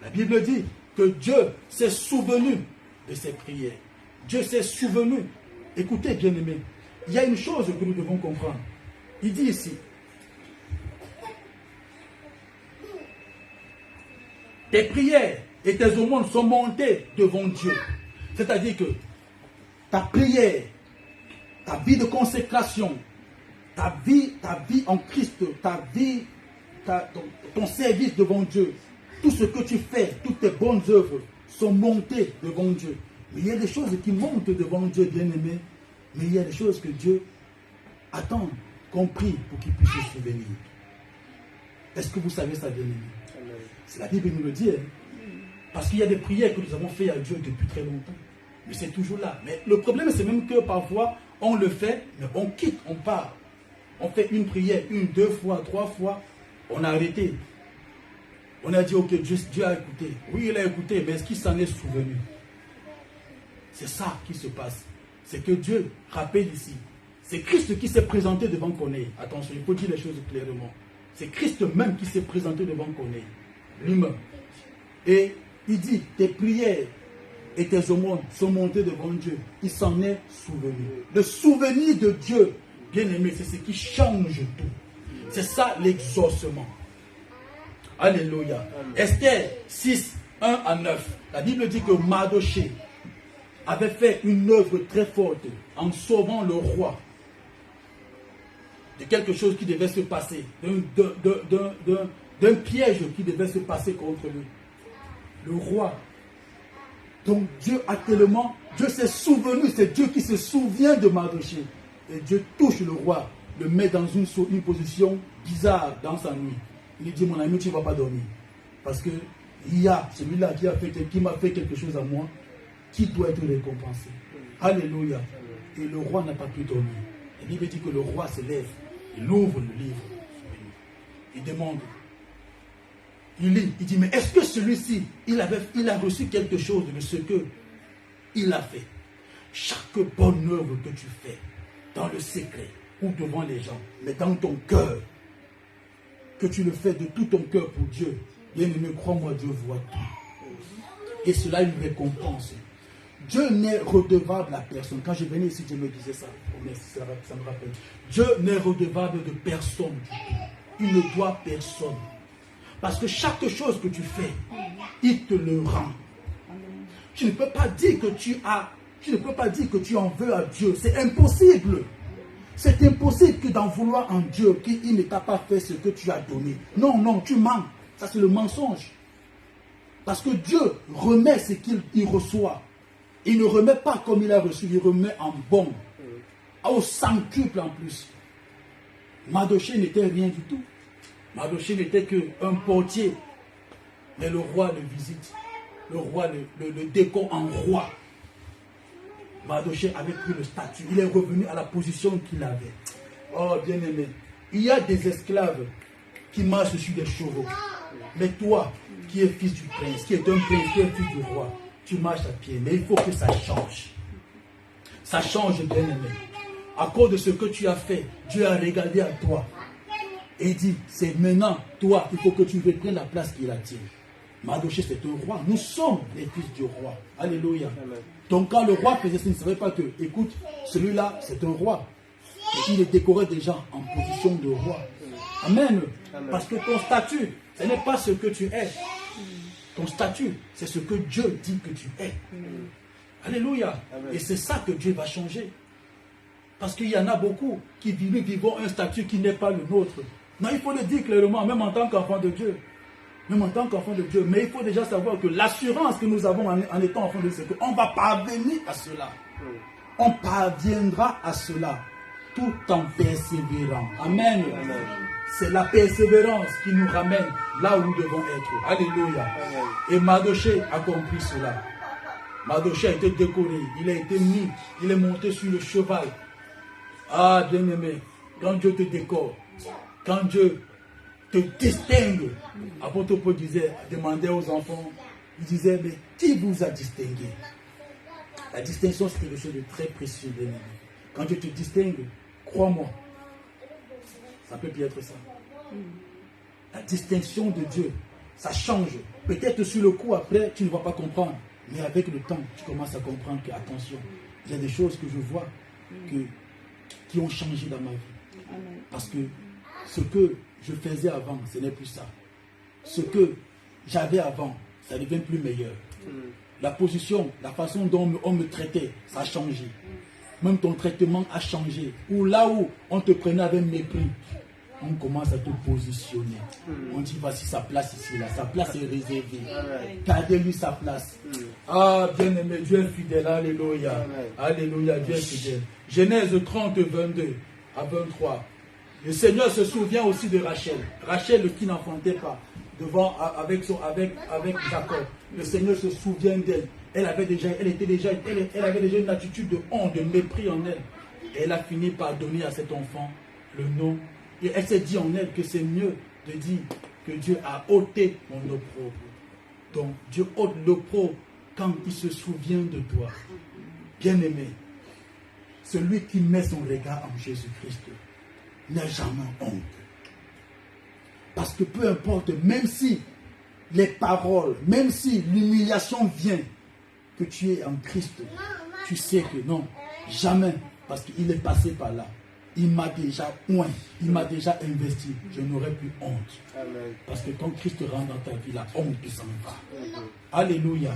La Bible dit que Dieu s'est souvenu de ses prières. Dieu s'est souvenu. Écoutez, bien-aimés, il y a une chose que nous devons comprendre. Il dit ici, tes prières et tes aumônes sont montées devant Dieu. C'est-à-dire que ta prière, ta vie de consécration, ta vie en Christ, ta vie, ton service devant Dieu, tout ce que tu fais, toutes tes bonnes œuvres sont montées devant Dieu. Mais il y a des choses qui montent devant Dieu, bien-aimé, mais il y a des choses que Dieu attend, qu'on prie pour qu'il puisse se souvenir. Est-ce que vous savez ça, bien-aimé? C'est la Bible qui nous le dit. Parce qu'il y a des prières que nous avons faites à Dieu depuis très longtemps. Mais c'est toujours là. Mais le problème, c'est même que parfois, on le fait, mais on quitte, on part. On fait une prière, 1, 2 fois, 3 fois, on a arrêté. On a dit, ok, Dieu a écouté. Oui, il a écouté, mais est-ce qu'il s'en est souvenu? C'est ça qui se passe. C'est que Dieu rappelle ici. C'est Christ qui s'est présenté devant Corneille. Attention, il faut dire les choses clairement. C'est Christ même qui s'est présenté devant Corneille. Lui-même. Et il dit, tes prières et tes aumônes sont montées devant Dieu. Il s'en est souvenu. Le souvenir de Dieu, bien aimé, c'est ce qui change tout. C'est ça l'exaucement. Alléluia. Esther 6, 1 à 9. La Bible dit que Mardochée avait fait une œuvre très forte en sauvant le roi de quelque chose qui devait se passer, d'un piège qui devait se passer contre lui. Le roi. Donc Dieu a tellement, Dieu s'est souvenu, c'est Dieu qui se souvient de Mardochée. Et Dieu touche le roi, le met dans une position bizarre dans sa nuit. Il lui dit, mon ami, tu ne vas pas dormir. Parce que il y a celui-là qui m'a fait quelque chose à moi, qui doit être récompensé. Alléluia. Et le roi n'a pas pu dormir. La Bible dit que le roi se lève, il ouvre le livre, il demande, il lit, il dit, mais est-ce que celui-ci, il a reçu quelque chose de ce que il a fait? Chaque bonne œuvre que tu fais, dans le secret ou devant les gens, mais dans ton cœur, que tu le fais de tout ton cœur pour Dieu, bien aimé, crois-moi, Dieu voit tout. Et cela, une récompense. Dieu n'est redevable à personne. Quand je venais ici, Dieu me disait ça. Ça me rappelle. Dieu n'est redevable de personne du tout. il ne doit personne. Parce que chaque chose que tu fais, il te le rend. Tu ne peux pas dire que tu en veux à Dieu. C'est impossible. C'est impossible que d'en vouloir en Dieu, qu'il ne t'a pas fait ce que tu as donné. Non, non, tu mens. Ça, c'est le mensonge. Parce que Dieu remet ce qu'il reçoit. Il ne remet pas comme il a reçu, il remet en bon. Au centuple en plus. Mardochée n'était rien du tout. Mardochée n'était qu'un portier. Mais le roi le visite. Le roi le décore en roi. Mardochée avait pris le statut. Il est revenu à la position qu'il avait. Oh, bien-aimé. Il y a des esclaves qui marchent sur des chevaux. Mais toi, qui es fils du prince, qui est un prince, qui est fils du roi, tu marches à pied. Mais il faut que ça change. Ça change, bien-aimé. À cause de ce que tu as fait, Dieu a regardé à toi et dit, c'est maintenant, toi, il faut que tu reprennes la place qu'il a tienne. Mardochée, c'est un roi. Nous sommes les fils du roi. Alléluia. Amen. Donc quand le roi faisait ça, il ne savait pas que, écoute, celui-là, c'est un roi. Et il est décoré déjà en position de roi. Amen. Amen. Parce que ton statut, ce n'est pas ce que tu es. Ton statut, c'est ce que Dieu dit que tu es. Alléluia. Amen. Et c'est ça que Dieu va changer. Parce qu'il y en a beaucoup qui vivent un statut qui n'est pas le nôtre. Non, il faut le dire clairement, même en tant qu'enfant de Dieu. Même en tant qu'enfant de Dieu. Mais il faut déjà savoir que l'assurance que nous avons en étant enfant de Dieu, c'est qu'on va parvenir à cela. On parviendra à cela tout en persévérant. Amen. Amen. C'est la persévérance qui nous ramène là où nous devons être. Alléluia. Amen. Et Mardochée a compris cela. Mardochée a été décoré. Il a été mis. Il est monté sur le cheval. Ah, bien-aimé, quand Dieu te décore, quand Dieu te distingue, l'apôtre Paul demandait aux enfants, il disait, mais qui vous a distingué? La distinction, c'est quelque chose de très précieux, bien-aimé. Quand Dieu te distingue, crois-moi, ça peut bien être ça. La distinction de Dieu, ça change. Peut-être sur le coup, après, tu ne vas pas comprendre. Mais avec le temps, tu commences à comprendre que, attention, il y a des choses que je vois qui ont changé dans ma vie. Parce que ce que je faisais avant, ce n'est plus ça. Ce que j'avais avant, ça ne devient plus meilleur. La position, la façon dont on me traitait, ça a changé. Même ton traitement a changé. Ou là où on te prenait avec mépris, on commence à te positionner. On dit, voici sa place ici, là. Sa place est réservée. Gardez-lui sa place. Ah, bien-aimé, Dieu est fidèle. Alléluia. Alléluia, Dieu est fidèle. Genèse 30, 22 à 23. Le Seigneur se souvient aussi de Rachel. Rachel qui n'enfantait pas avec Jacob. Le Seigneur se souvient d'elle. Elle avait déjà une attitude de honte, de mépris en elle. Et elle a fini par donner à cet enfant le nom. Et elle s'est dit en elle que c'est mieux de dire que Dieu a ôté mon opprobre. Donc Dieu ôte l'opprobre quand il se souvient de toi. Bien-aimé, celui qui met son regard en Jésus-Christ n'a jamais honte. Parce que peu importe, même si les paroles, même si l'humiliation vient, que tu es en Christ, tu sais que non, jamais, parce qu'il est passé par là. Il m'a déjà oint, il m'a déjà investi. Je n'aurai plus honte. Amen. Parce que quand Christ rentre dans ta vie, la honte s'en va. Amen. Alléluia.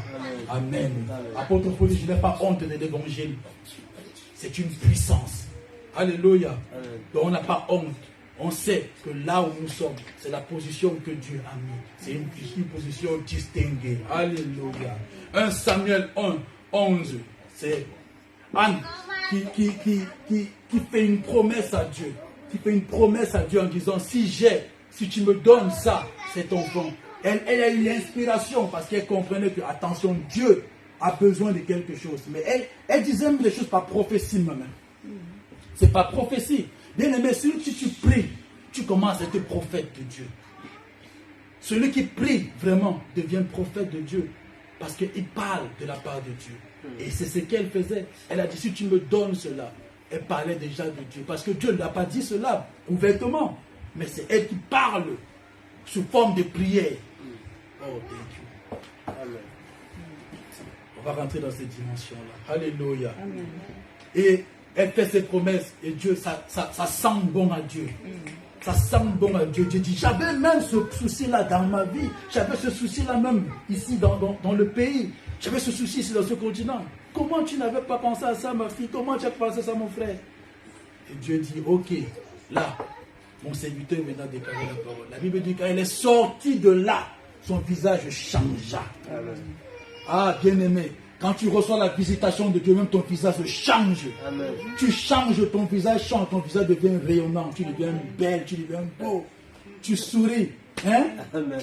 Amen. Amen. Apôtre Paul dit, je n'ai pas honte de l'évangile. C'est une puissance. Alléluia. Amen. Donc on n'a pas honte. On sait que là où nous sommes, c'est la position que Dieu a mis. C'est une position distinguée. Alléluia. 1 Samuel 1, 11. C'est Anne qui fait une promesse à Dieu. Qui fait une promesse à Dieu en disant, si tu me donnes ça, cet enfant. Elle a eu l'inspiration parce qu'elle comprenait que, attention, Dieu a besoin de quelque chose. Mais elle disait même les choses par prophétie même. C'est par prophétie. Bien aimé, si tu pries, tu commences à être prophète de Dieu. Celui qui prie vraiment devient prophète de Dieu parce qu'il parle de la part de Dieu. Et c'est ce qu'elle faisait. Elle a dit, si tu me donnes cela, elle parlait déjà de Dieu. Parce que Dieu ne l'a pas dit cela ouvertement. Mais c'est elle qui parle sous forme de prière. Oh, thank you. Amen. On va rentrer dans cette dimension-là. Alléluia. Amen. Et elle fait ses promesses. Et Dieu, ça sent bon à Dieu. ça semble bon à Dieu. Dieu dit, j'avais même ce souci-là dans ma vie. J'avais ce souci-là même ici dans le pays. J'avais ce souci ici dans ce continent. Comment tu n'avais pas pensé à ça, ma fille? Comment tu as pensé à ça, mon frère? Et Dieu dit, ok, là, mon serviteur maintenant déclaré la parole. La Bible dit qu'elle est sortie de là, son visage changea. Amen. Ah, bien-aimé, quand tu reçois la visitation de Dieu, même ton visage change. Amen. Tu changes, ton visage change, ton visage devient rayonnant, tu deviens belle, tu deviens beau, tu souris. Hein? Amen.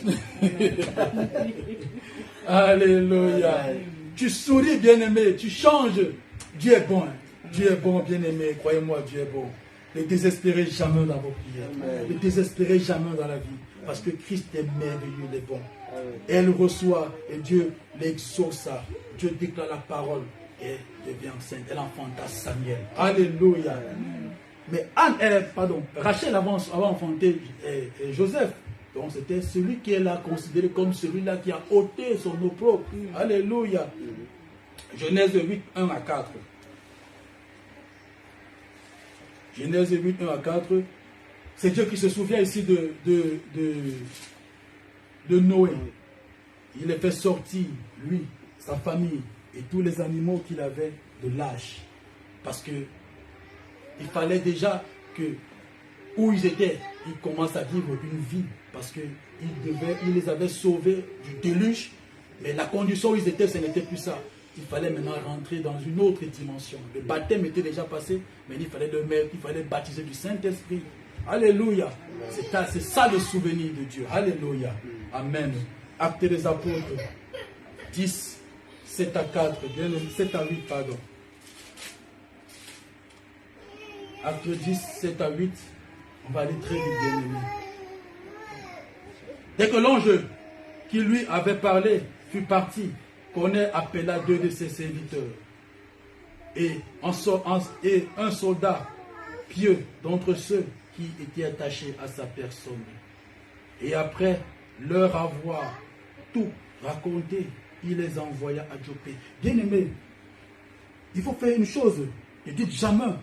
Alléluia. Amen. Tu souris, bien-aimé, tu changes. Dieu est bon. Hein? Dieu est bon, bien-aimé, croyez-moi, Dieu est bon. Ne désespérez jamais dans vos prières. Amen. Ne désespérez jamais dans la vie. Parce que Christ est merveilleux, il est bon. Amen. Elle reçoit et Dieu l'exauça. Dieu déclare la parole et devient enceinte. Elle enfanta Samuel. Alléluia. Amen. Mais Rachel avant enfanté Joseph. Donc c'était celui qu'elle a considéré comme celui-là qui a ôté son opprobre. Alléluia. Genèse 8, 1 à 4. Genèse 8, 1 à 4. C'est Dieu qui se souvient ici de Noé. Il les fait sortir, lui, sa famille et tous les animaux qu'il avait de l'âge. Parce que il fallait déjà que, où ils étaient, ils commencent à vivre une vie. Parce qu'il les avait sauvés du déluge. Mais la condition où ils étaient, ce n'était plus ça. Il fallait maintenant rentrer dans une autre dimension. Le baptême était déjà passé, mais il fallait baptiser du Saint-Esprit. Alléluia. C'est ça le souvenir de Dieu. Alléluia. Amen. Actes des apôtres 10, 7 à 4, 7 à 8, pardon. Actes 10, 7 à 8, on va aller très vite, bien aimé. Dès que l'ange qui lui avait parlé fut parti, Corneille appela 2 de ses serviteurs et un soldat pieux d'entre ceux qui étaient attachés à sa personne. Et après leur avoir tout raconté, il les envoya à Joppé. Bien-aimés, il faut faire une chose. Ne dites jamais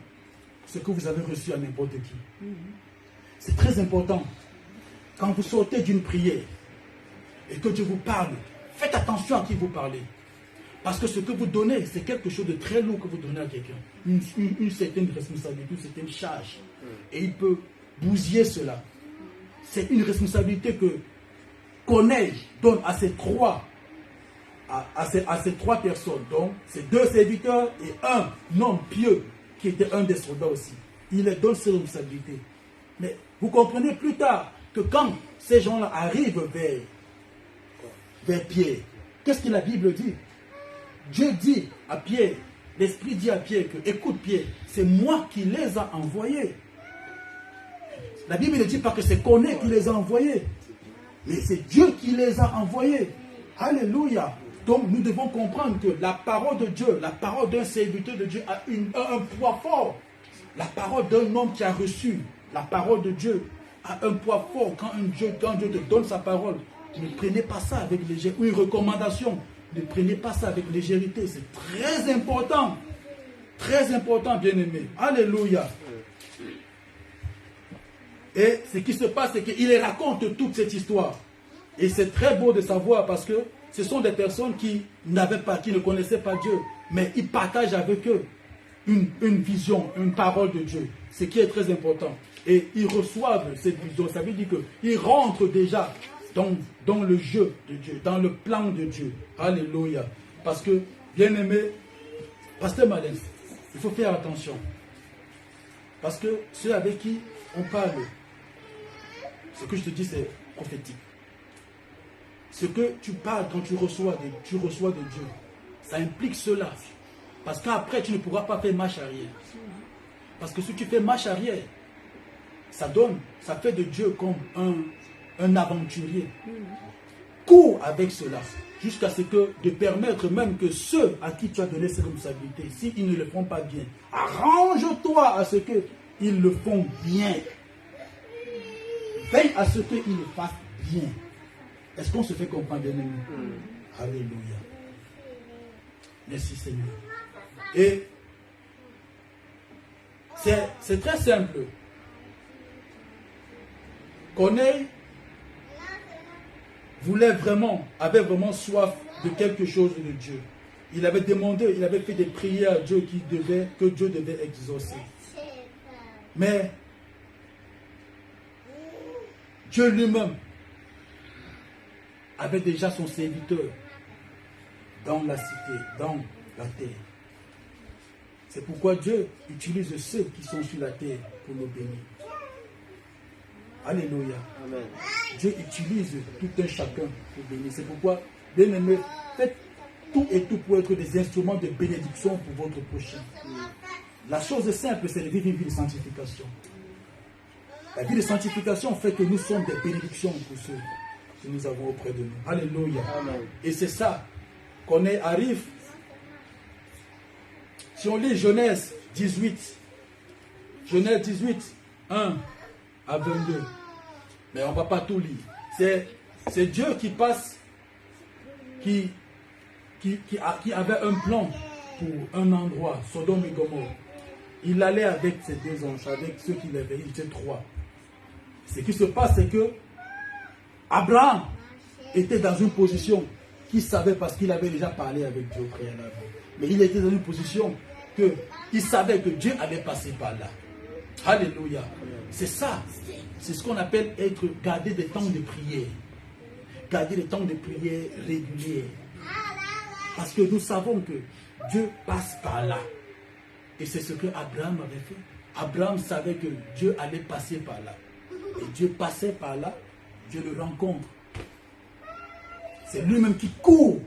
ce que vous avez reçu à n'importe qui. C'est très important. Quand vous sortez d'une prière et que Dieu vous parle, faites attention à qui vous parlez. Parce que ce que vous donnez, c'est quelque chose de très lourd que vous donnez à quelqu'un. Une certaine responsabilité, une certaine charge. Et il peut bousiller cela. C'est une responsabilité que Corneille donne à ces trois personnes. Donc, ces 2 serviteurs et un homme pieux qui était un des soldats aussi. Il leur donne ces responsabilités. Mais vous comprenez plus tard que quand ces gens-là arrivent vers Pierre, qu'est-ce que la Bible dit? Dieu dit à Pierre, l'Esprit dit à Pierre que, écoute Pierre, c'est moi qui les a envoyés. La Bible ne dit pas que c'est Corneille qui les a envoyés, mais c'est Dieu qui les a envoyés. Alléluia. Donc nous devons comprendre que la parole de Dieu, la parole d'un serviteur de Dieu a un poids fort. La parole d'un homme qui a reçu la parole de Dieu a un poids fort. Quand Dieu te donne sa parole, ne prenez pas ça avec légèreté. Ou une recommandation, ne prenez pas ça avec légèreté. C'est très important. Très important, bien-aimé. Alléluia. Et ce qui se passe, c'est qu'il raconte toute cette histoire. Et c'est très beau de savoir parce que ce sont des personnes qui ne connaissaient pas Dieu. Mais ils partagent avec eux une vision, une parole de Dieu. Ce qui est très important. Et ils reçoivent cette vision. Ça veut dire qu'ils rentrent déjà dans le jeu de Dieu, dans le plan de Dieu. Alléluia. Parce que, bien aimé, Pasteur Malin, il faut faire attention. Parce que ceux avec qui on parle, ce que je te dis, c'est prophétique. Ce que tu parles quand tu reçois de Dieu, ça implique cela. Parce qu'après, tu ne pourras pas faire marche arrière. Parce que si tu fais marche arrière, ça fait de Dieu comme un aventurier. Cours avec cela, jusqu'à ce que de permettre même que ceux à qui tu as donné ces responsabilités, s'ils ne le font pas bien, arrange-toi à ce qu'ils le font bien. Veille à ce qu'ils le fassent bien. Est-ce qu'on se fait comprendre, bien aimé? Alléluia. Merci Seigneur. Et c'est très simple. Corneille avait vraiment soif de quelque chose de Dieu. Il avait demandé, il avait fait des prières à Dieu que Dieu devait exaucer. Mais Dieu lui-même avait déjà son serviteur dans la cité, dans la terre. C'est pourquoi Dieu utilise ceux qui sont sur la terre pour nous bénir. Alléluia. Amen. Dieu utilise tout un chacun pour bénir. C'est pourquoi, bien aimé, faites tout et tout pour être des instruments de bénédiction pour votre prochain. La chose simple, c'est de vivre une vie de sanctification. La vie de sanctification fait que nous sommes des bénédictions pour ceux que nous avons auprès de nous. Alléluia. Amen. Et c'est ça qu'on arrive. Si on lit Genèse 18, 1 à 22, mais on ne va pas tout lire. C'est Dieu qui passe, qui avait un plan pour un endroit, Sodome et Gomorrhe. Il allait avec ses deux anges, avec ceux qu'il avait, il était 3. Ce qui se passe, c'est que Abraham était dans une position qu'il savait parce qu'il avait déjà parlé avec Dieu au préalable. Mais il était dans une position qu'il savait que Dieu allait passer par là. Alléluia. C'est ça. C'est ce qu'on appelle garder des temps de prière. Garder des temps de prière réguliers. Parce que nous savons que Dieu passe par là. Et c'est ce que Abraham avait fait. Abraham savait que Dieu allait passer par là. Et Dieu passait par là. Dieu le rencontre. C'est lui-même qui court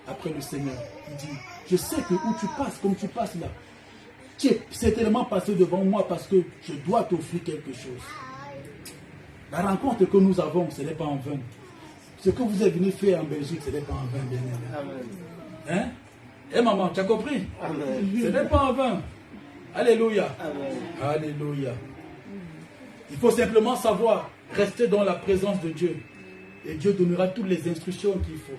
après le Seigneur. Il dit, je sais que où tu passes, comme tu passes là, tu es certainement passé devant moi parce que je dois t'offrir quelque chose. La rencontre que nous avons, ce n'est pas en vain. Ce que vous êtes venu faire en Belgique, ce n'est pas en vain, bien aimé. Hein? Eh maman, tu as compris? Amen. Ce n'est pas en vain. Alléluia. Amen. Alléluia. Il faut simplement savoir rester dans la présence de Dieu. Et Dieu donnera toutes les instructions qu'il faut.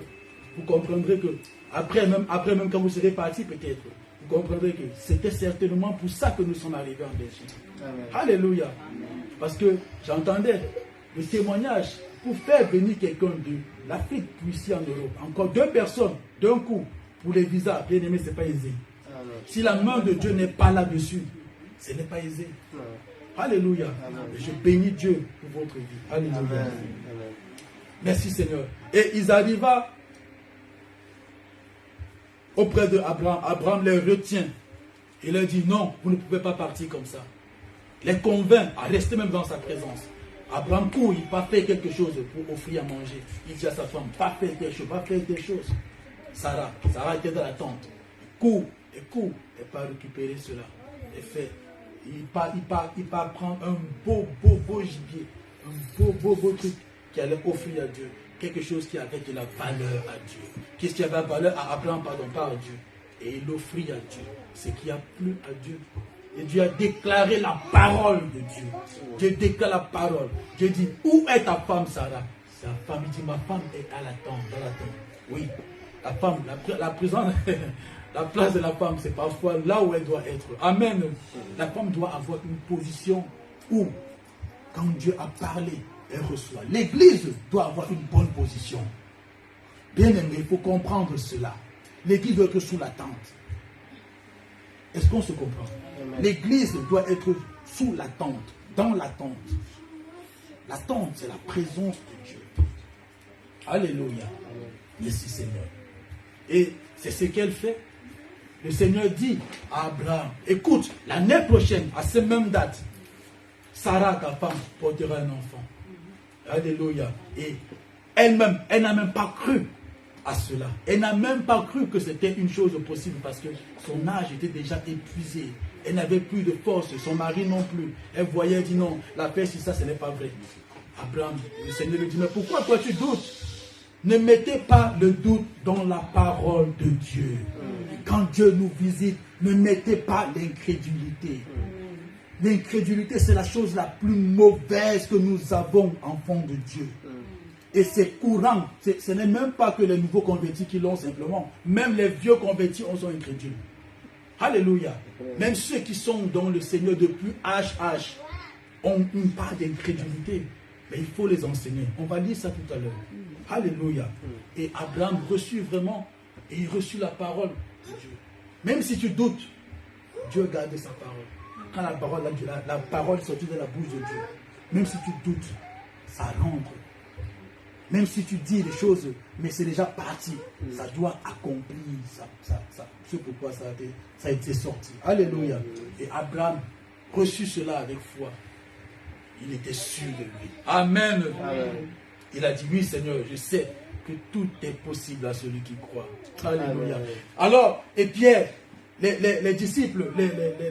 Vous comprendrez que, après même quand vous serez parti peut-être, vous comprendrez que c'était certainement pour ça que nous sommes arrivés en Belgique. Amen. Alléluia. Amen. Parce que j'entendais le témoignage pour faire venir quelqu'un de l'Afrique puis ici en Europe. Encore 2 personnes d'un coup pour les visas. Bien aimé, ce n'est pas aisé. Amen. Si la main de Dieu n'est pas là-dessus, ce n'est pas aisé. Amen. Alléluia. Amen. Je bénis Dieu pour votre vie. Alléluia. Amen. Amen. Merci Seigneur. Et ils arrivent auprès d'Abraham. Abraham les retient. Il leur dit non, vous ne pouvez pas partir comme ça. Les convainc à rester même dans sa présence. Abraham court, il va faire quelque chose pour offrir à manger. Il dit à sa femme, pas faire quelque chose. Sarah était dans la tente. Il court, et pas récupérer cela. Et fait, il part prendre un beau gibier, un beau truc qui allait offrir à Dieu. Quelque chose qui avait de la valeur à Dieu. Qu'est-ce qui avait de la valeur à Abraham, pas à Dieu. Et il offrit à Dieu ce qui a plu à Dieu. Et Dieu a déclaré la parole de Dieu. Dieu déclare la parole. Dieu dit, où est ta femme, Sarah? Sa femme, il dit, ma femme est à la tente, dans la tente. Oui, la femme, la présence, la place de la femme, c'est parfois là où elle doit être. Amen. La femme doit avoir une position où, quand Dieu a parlé, elle reçoit. L'église doit avoir une bonne position. Bien aimé, il faut comprendre cela. L'église doit être sous la tente. Est-ce qu'on se comprend? L'église doit être sous la tente, dans la tente. La tente, c'est la présence de Dieu. Alléluia. Merci Seigneur. Et c'est ce qu'elle fait. Le Seigneur dit à Abraham, écoute, l'année prochaine, à cette même date, Sarah, ta femme, portera un enfant. Alléluia. Et elle-même, elle n'a même pas cru à cela. Elle n'a même pas cru que c'était une chose possible parce que son âge était déjà épuisé. Elle n'avait plus de force, son mari non plus. Elle voyait, elle dit non, la paix sur ça, ce n'est pas vrai. Abraham, le Seigneur lui dit, mais pourquoi toi tu doutes? Ne mettez pas le doute dans la parole de Dieu. Quand Dieu nous visite, ne mettez pas l'incrédulité. L'incrédulité, c'est la chose la plus mauvaise que nous avons, enfants de Dieu. Et c'est courant. Ce n'est même pas que les nouveaux convertis qui l'ont simplement. Même les vieux convertis sont incrédules. Alléluia. Même ceux qui sont dans le Seigneur depuis âge ont une part d'incrédulité. Et il faut les enseigner. On va lire ça tout à l'heure. Alléluia. Et Abraham reçut vraiment, et il reçut la parole de Dieu. Même si tu doutes, Dieu garde sa parole. Quand la parole sortit de la bouche de Dieu, même si tu doutes, ça rentre. Même si tu dis des choses, mais c'est déjà parti, ça doit accomplir c'est pourquoi ça a été sorti. Alléluia. Et Abraham reçut cela avec foi. Il était sûr de lui. Amen. Amen. Il a dit, oui Seigneur, je sais que tout est possible à celui qui croit. Alléluia. Amen. Alors, et Pierre, les disciples,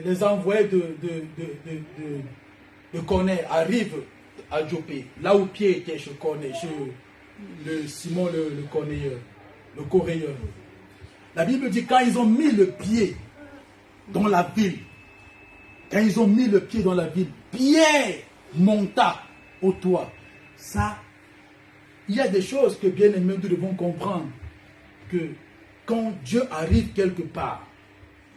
les envoyés de Corneille arrivent à Jopé, là où Pierre était chez Corneille, chez Simon le corneilleur, le coréeur. La Bible dit, quand ils ont mis le pied dans la ville, Pierre monta au toit. Ça, il y a des choses que bien aimés nous devons comprendre, que quand Dieu arrive quelque part,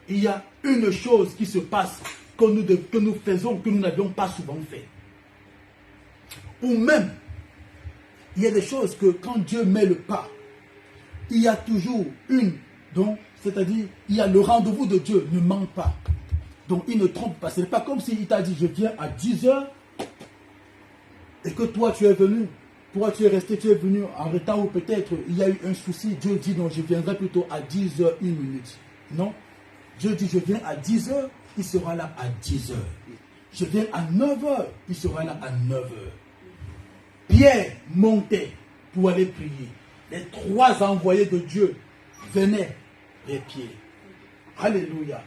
il y a une chose qui se passe que nous faisons, que nous n'avions pas souvent fait. Ou même, il y a des choses que quand Dieu met le pas, il y a toujours c'est-à-dire, il y a le rendez-vous de Dieu, ne manque pas. Donc il ne trompe pas. Ce n'est pas comme s'il t'a dit, je viens à 10h, et que toi tu es venu. Toi tu es resté, tu es venu en retard, ou peut-être il y a eu un souci. Dieu dit, non, je viendrai plutôt à 10h, 1 minute. Non. Dieu dit, je viens à 10h, il sera là à 10h. Je viens à 9h, il sera là à 9h. Pierre montait pour aller prier. Les 3 envoyés de Dieu venaient les pieds. Alléluia.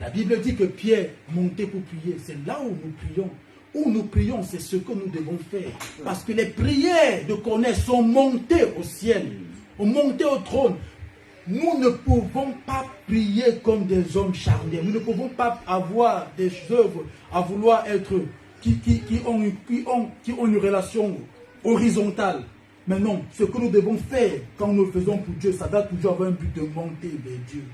La Bible dit que Pierre montait pour prier. C'est là où nous prions. Où nous prions, c'est ce que nous devons faire. Parce que les prières de Corneille sont montées au ciel, montées au trône. Nous ne pouvons pas prier comme des hommes charnels. Nous ne pouvons pas avoir des œuvres à vouloir être qui ont une relation horizontale. Mais non, ce que nous devons faire quand nous le faisons pour Dieu, ça doit toujours avoir un but de monter vers Dieu.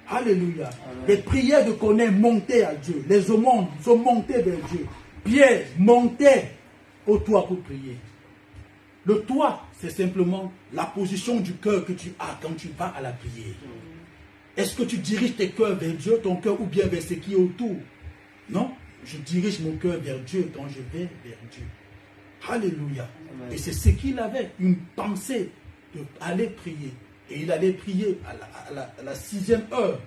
Alléluia. Amen. Les prières de Corneille montaient à Dieu. Les aumônes sont montées vers Dieu. Pierre montait au toit pour prier. Le toit, c'est simplement la position du cœur que tu as quand tu vas à la prière. Est-ce que tu diriges tes cœurs vers Dieu, ton cœur, ou bien vers ce qui est autour? Non, je dirige mon cœur vers Dieu quand je vais vers Dieu. Alléluia. Amen. Et c'est ce qu'il avait, une pensée d'aller prier. Et il allait prier à la 6e heure.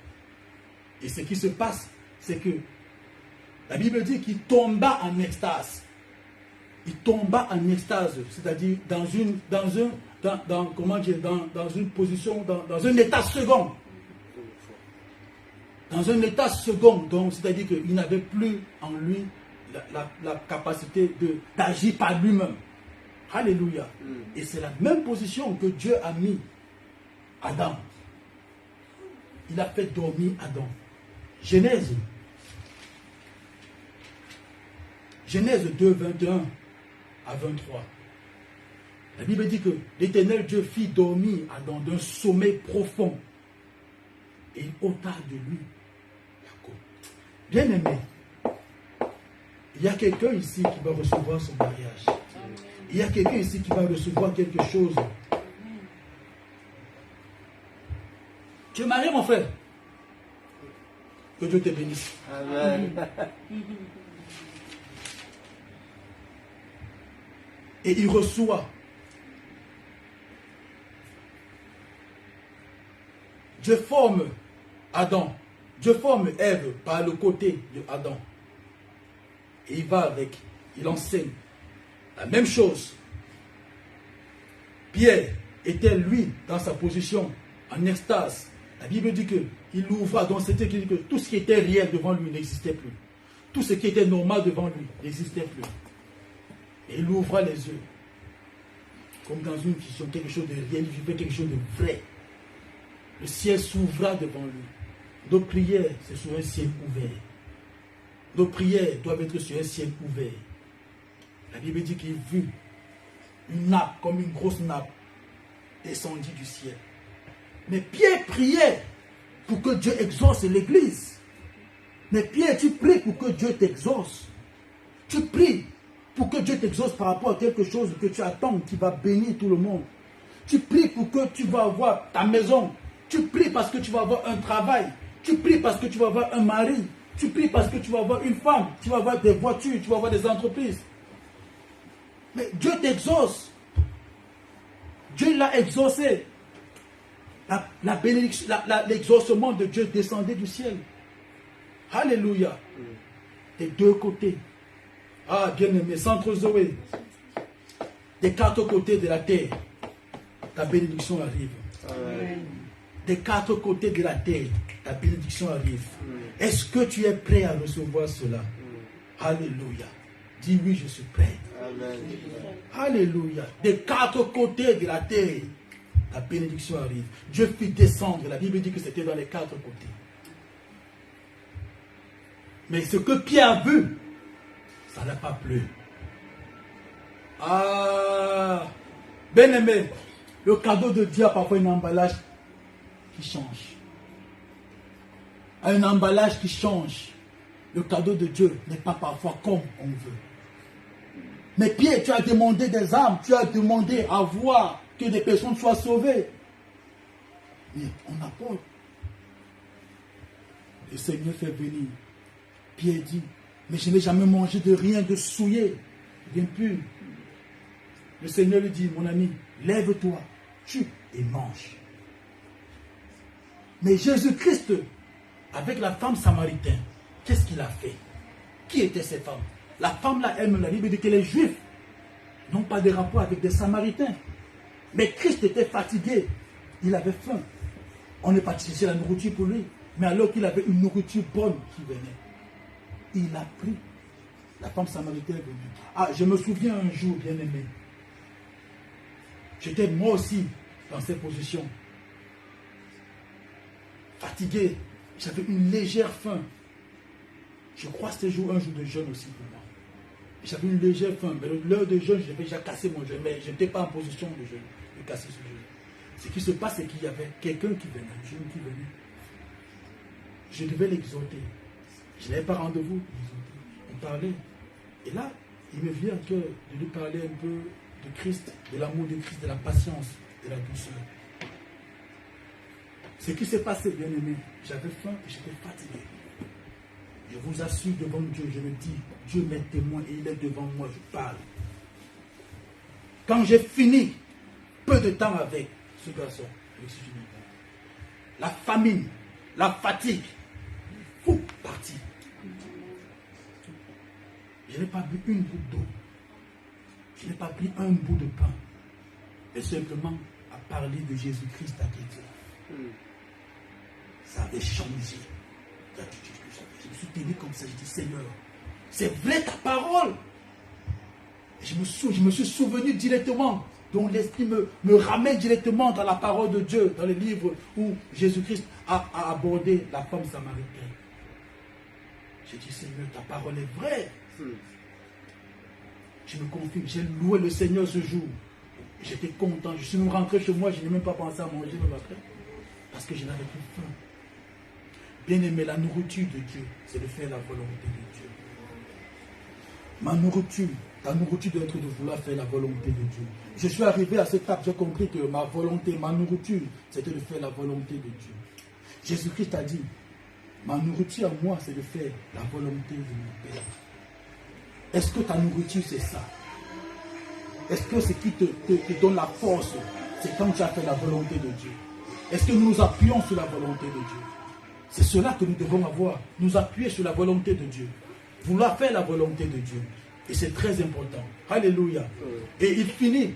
Et ce qui se passe, c'est que la Bible dit qu'il tomba en extase. Il tomba en extase, c'est-à-dire dans une position, dans un état second. Dans un état second, donc c'est-à-dire qu'il n'avait plus en lui la capacité d'agir par lui-même. Alléluia. Et c'est la même position que Dieu a mis Adam. Il a fait dormir Adam. Genèse 2, 21 à 23. La Bible dit que l'Éternel Dieu fit dormir Adam d'un sommeil profond. Et il ôta de lui Jacob. Bien aimé, il y a quelqu'un ici qui va recevoir son mariage. Il y a quelqu'un ici qui va recevoir quelque chose. Tu es marié, mon frère? Que Dieu te bénisse. Amen. Et il reçoit. Dieu forme Adam. Dieu forme Ève par le côté de Adam. Et il va avec. Il enseigne. La même chose. Pierre était, lui, dans sa position, en extase. La Bible dit qu'il ouvra, donc c'était que tout ce qui était réel devant lui n'existait plus. Tout ce qui était normal devant lui n'existait plus. Et il ouvra les yeux. Comme dans une vision, quelque chose de réel, il vivait quelque chose de vrai. Le ciel s'ouvra devant lui. Nos prières, c'est sur un ciel ouvert. Nos prières doivent être sur un ciel ouvert. La Bible dit qu'il vit une nappe, comme une grosse nappe, descendue du ciel. Mais Pierre priait pour que Dieu exauce l'église. Mais Pierre, tu pries pour que Dieu t'exauce. Tu pries pour que Dieu t'exauce par rapport à quelque chose que tu attends, qui va bénir tout le monde. Tu pries pour que tu vas avoir ta maison. Tu pries parce que tu vas avoir un travail. Tu pries parce que tu vas avoir un mari. Tu pries parce que tu vas avoir une femme. Tu vas avoir des voitures. Tu vas avoir des entreprises. Mais Dieu t'exauce. Dieu l'a exaucé. La bénédiction, l'exaucement de Dieu descendait du ciel. Alléluia. Des deux côtés. Ah, bien-aimé, centre Zoé. Des quatre côtés de la terre, ta bénédiction arrive. Amen. Des quatre côtés de la terre, ta bénédiction arrive. Est-ce que tu es prêt à recevoir cela? Alléluia. Dis oui, je suis prêt. Amen. Alléluia. Des quatre côtés de la terre, la bénédiction arrive. Dieu fit descendre. La Bible dit que c'était dans les quatre côtés. Mais ce que Pierre a vu, ça n'a pas plu. Ah, bien aimé, le cadeau de Dieu a parfois un emballage qui change. Un emballage qui change. Le cadeau de Dieu n'est pas parfois comme on veut. Mais Pierre, tu as demandé des âmes, tu as demandé à voir que des personnes soient sauvées. Mais on apporte. Le Seigneur fait venir. Pierre dit, mais je n'ai jamais mangé de rien de souillé, d'impur. Le Seigneur lui dit, mon ami, lève-toi, tue et mange. Mais Jésus-Christ, avec la femme samaritaine, qu'est-ce qu'il a fait? Qui étaient ces femmes? La femme là, elle, la Bible dit que les Juifs n'ont pas de rapport avec des Samaritains. Mais Christ était fatigué, il avait faim. On n'est pas chercher la nourriture pour lui, mais alors qu'il avait une nourriture bonne qui venait, il a pris. La femme samaritaine est venue. Ah, je me souviens un jour, bien aimé, j'étais moi aussi dans cette position. Fatigué, j'avais une légère faim. Je crois que c'était un jour de jeûne aussi pour moi. J'avais une légère faim, mais l'heure de jeûne, j'avais déjà cassé mon jeûne, mais je n'étais pas en position de jeûne, de casser ce jeûne. Ce qui se passe, c'est qu'il y avait quelqu'un qui venait, un jeune qui venait. Je devais l'exhorter. Je n'avais pas rendez-vous. On parlait. Et là, il me vient à cœur de lui parler un peu de Christ, de l'amour de Christ, de la patience, de la douceur. Ce qui s'est passé, bien aimé, j'avais faim et j'étais fatigué. Je vous assure devant Dieu, je me dis, Dieu m'est témoin et il est devant moi, je parle. Quand j'ai fini, peu de temps avec ce garçon, la famine, la fatigue, fou, parti. Je n'ai pas bu une goutte d'eau. Je n'ai pas pris un bout de pain. Et simplement à parler de Jésus-Christ à quelqu'un. Ça avait changé l'attitude que j'avais. Je me suis tenu comme ça, je dis Seigneur, c'est vrai ta parole. Et je me suis souvenu directement, dont l'Esprit me ramène directement dans la parole de Dieu, dans le livre où Jésus-Christ a abordé la femme samaritaine. J'ai dit Seigneur, ta parole est vraie. Je me confie, j'ai loué le Seigneur ce jour. J'étais content, je suis même rentré chez moi, je n'ai même pas pensé à manger même après. Parce que je n'avais plus faim. Bien aimé, la nourriture de Dieu, c'est de faire la volonté de Dieu. Ma nourriture, ta nourriture doit être de vouloir faire la volonté de Dieu. Je suis arrivé à cette étape, j'ai compris que ma volonté, ma nourriture, c'était de faire la volonté de Dieu. Jésus-Christ a dit, ma nourriture à moi, c'est de faire la volonté de mon Père. Est-ce que ta nourriture, c'est ça? Est-ce que ce qui te donne la force, c'est quand tu as fait la volonté de Dieu? Est-ce que nous nous appuyons sur la volonté de Dieu? C'est cela que nous devons avoir, nous appuyer sur la volonté de Dieu. Vouloir faire la volonté de Dieu. Et c'est très important. Alléluia. Et il finit.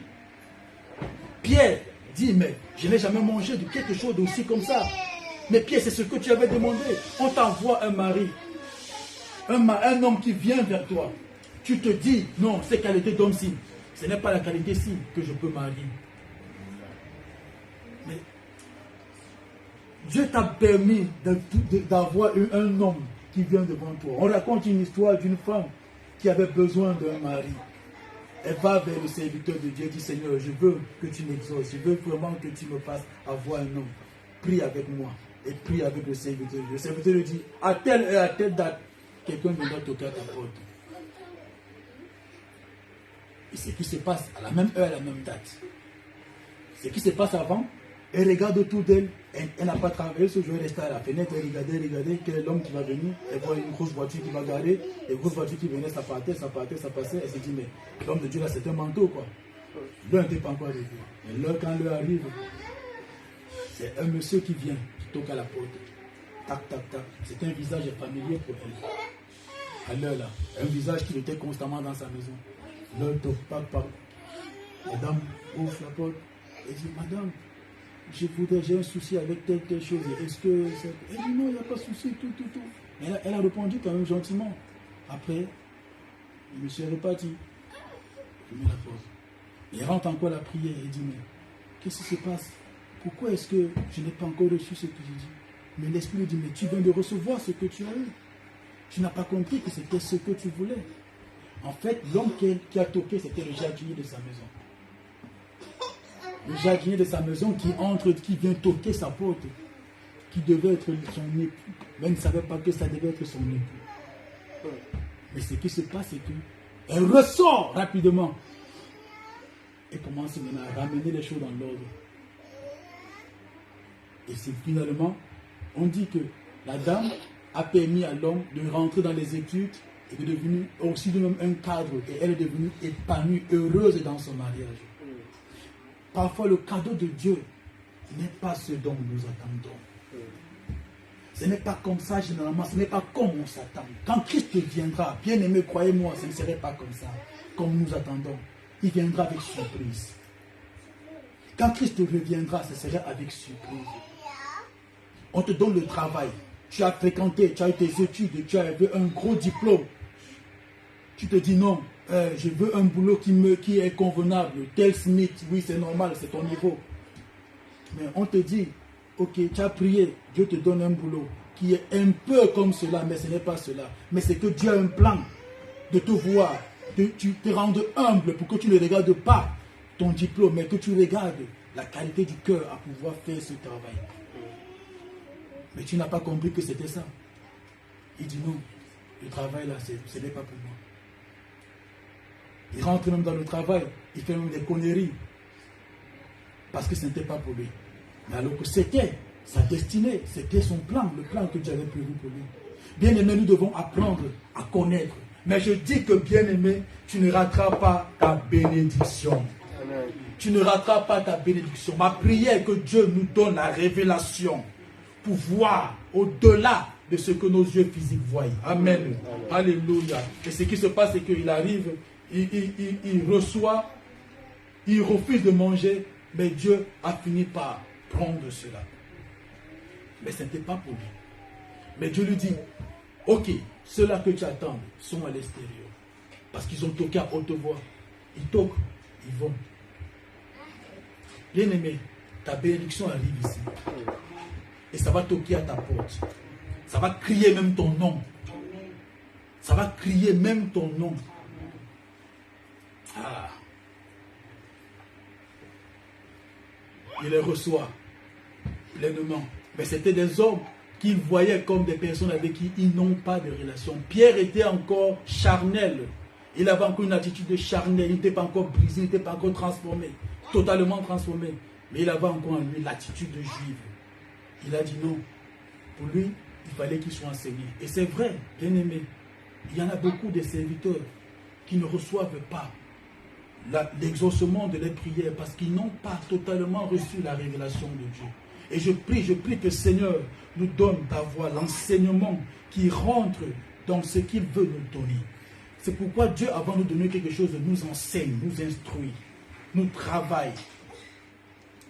Pierre dit, mais je n'ai jamais mangé de quelque chose d'aussi comme ça. Mais Pierre, c'est ce que tu avais demandé. On t'envoie un mari. Un homme qui vient vers toi. Tu te dis, non, c'est qualité d'homme-ci. Ce n'est pas la qualité-ci que je peux marier. Mais Dieu t'a permis d'avoir un homme qui vient devant toi. On raconte une histoire d'une femme qui avait besoin d'un mari. Elle va vers le serviteur de Dieu et dit, Seigneur, je veux que tu m'exauces. Je veux vraiment que tu me fasses avoir un homme. Prie avec moi et prie avec le serviteur. Le serviteur lui dit, à telle heure, à telle date, quelqu'un viendra toquer à ta porte. Et ce qui se passe à la même heure, à la même date. Ce qui se passe avant, elle regarde autour d'elle, elle n'a pas travaillé ce jour, elle reste à la fenêtre, elle regardait quel est l'homme qui va venir, elle voit une grosse voiture qui va garer, une grosse voiture qui venait, ça partait, ça passait, elle se dit, mais l'homme de Dieu là, c'est un manteau quoi. L'heure n'était pas encore arrivé. Mais l'heure, quand l'heure arrive, c'est un monsieur qui vient, qui toque à la porte. Tac, tac, tac. C'est un visage familier pour elle. À l'heure là, un visage qui était constamment dans sa maison. L'heure toque, pac, pac. Madame ouvre la porte et dit, madame, j'ai un souci avec telle chose. Est-ce que c'est... Elle dit non, il n'y a pas de souci, tout. Elle a répondu quand même gentiment. Après, le monsieur est reparti. Je mets la porte. Il rentre encore la prière et dit, mais qu'est-ce qui se passe? Pourquoi est-ce que je n'ai pas encore reçu ce que j'ai dit? Mais l'Esprit lui dit, mais tu viens de recevoir ce que tu as eu. Tu n'as pas compris que c'était ce que tu voulais. En fait, l'homme qui a toqué, c'était le jardinier de sa maison. Le jardinier de sa maison qui vient toquer sa porte, qui devait être son époux. Mais il ne savait pas que ça devait être son époux. Mais ce qui se passe, c'est qu'elle ressort rapidement et commence maintenant à ramener les choses dans l'ordre. Et c'est finalement, on dit que la dame a permis à l'homme de rentrer dans les études et de devenir aussi de même un cadre. Et elle est devenue épanouie, heureuse dans son mariage. Parfois, le cadeau de Dieu n'est pas ce dont nous attendons. Ce n'est pas comme ça généralement, ce n'est pas comme on s'attend. Quand Christ viendra, bien aimé, croyez-moi, ce ne serait pas comme ça, comme nous attendons. Il viendra avec surprise. Quand Christ reviendra, ce serait avec surprise. On te donne le travail. Tu as fréquenté, tu as eu tes études, tu as eu un gros diplôme. Tu te dis non, je veux un boulot qui est convenable. Tel SMIC, oui c'est normal, c'est ton niveau. Mais on te dit, ok, tu as prié, Dieu te donne un boulot qui est un peu comme cela, mais ce n'est pas cela. Mais c'est que Dieu a un plan de te voir, tu te rends humble pour que tu ne regardes pas ton diplôme, mais que tu regardes la qualité du cœur à pouvoir faire ce travail. Mais tu n'as pas compris que c'était ça. Il dit non, le travail là, ce n'est pas pour moi. Il rentre même dans le travail, il fait même des conneries. Parce que ce n'était pas pour lui. Mais alors que c'était sa destinée, c'était son plan, le plan que Dieu avait prévu pour lui. Bien aimé, nous devons apprendre à connaître. Mais je dis que bien aimé, tu ne rateras pas ta bénédiction. Amen. Tu ne rateras pas ta bénédiction. Ma prière est que Dieu nous donne la révélation pour voir au-delà de ce que nos yeux physiques voient. Amen. Amen. Alléluia. Et ce qui se passe, c'est qu'il arrive, il reçoit, il refuse de manger, mais Dieu a fini par prendre cela. Mais ce n'était pas pour lui. Mais Dieu lui dit, ok, ceux-là que tu attends sont à l'extérieur. Parce qu'ils ont toqué à haute voix. Ils toquent, ils vont. Bien aimé, ta bénédiction arrive ici. Et ça va toquer à ta porte. Ça va crier même ton nom. Ça va crier même ton nom. Ah. Il les reçoit pleinement. Mais c'était des hommes qu'il voyait comme des personnes avec qui ils n'ont pas de relation. Pierre était encore charnel. Il avait encore une attitude de charnel. Il n'était pas encore brisé, il n'était pas encore transformé. Totalement transformé. Mais il avait encore en lui l'attitude de juif. Il a dit non. Pour lui, il fallait qu'il soit enseigné. Et c'est vrai, bien aimé. Il y en a beaucoup de serviteurs qui ne reçoivent pas l'exaucement de leurs prières parce qu'ils n'ont pas totalement reçu la révélation de Dieu. Et je prie que le Seigneur nous donne d'avoir l'enseignement qui rentre dans ce qu'il veut nous donner. C'est pourquoi Dieu, avant de nous donner quelque chose, nous enseigne, nous instruit, nous travaille.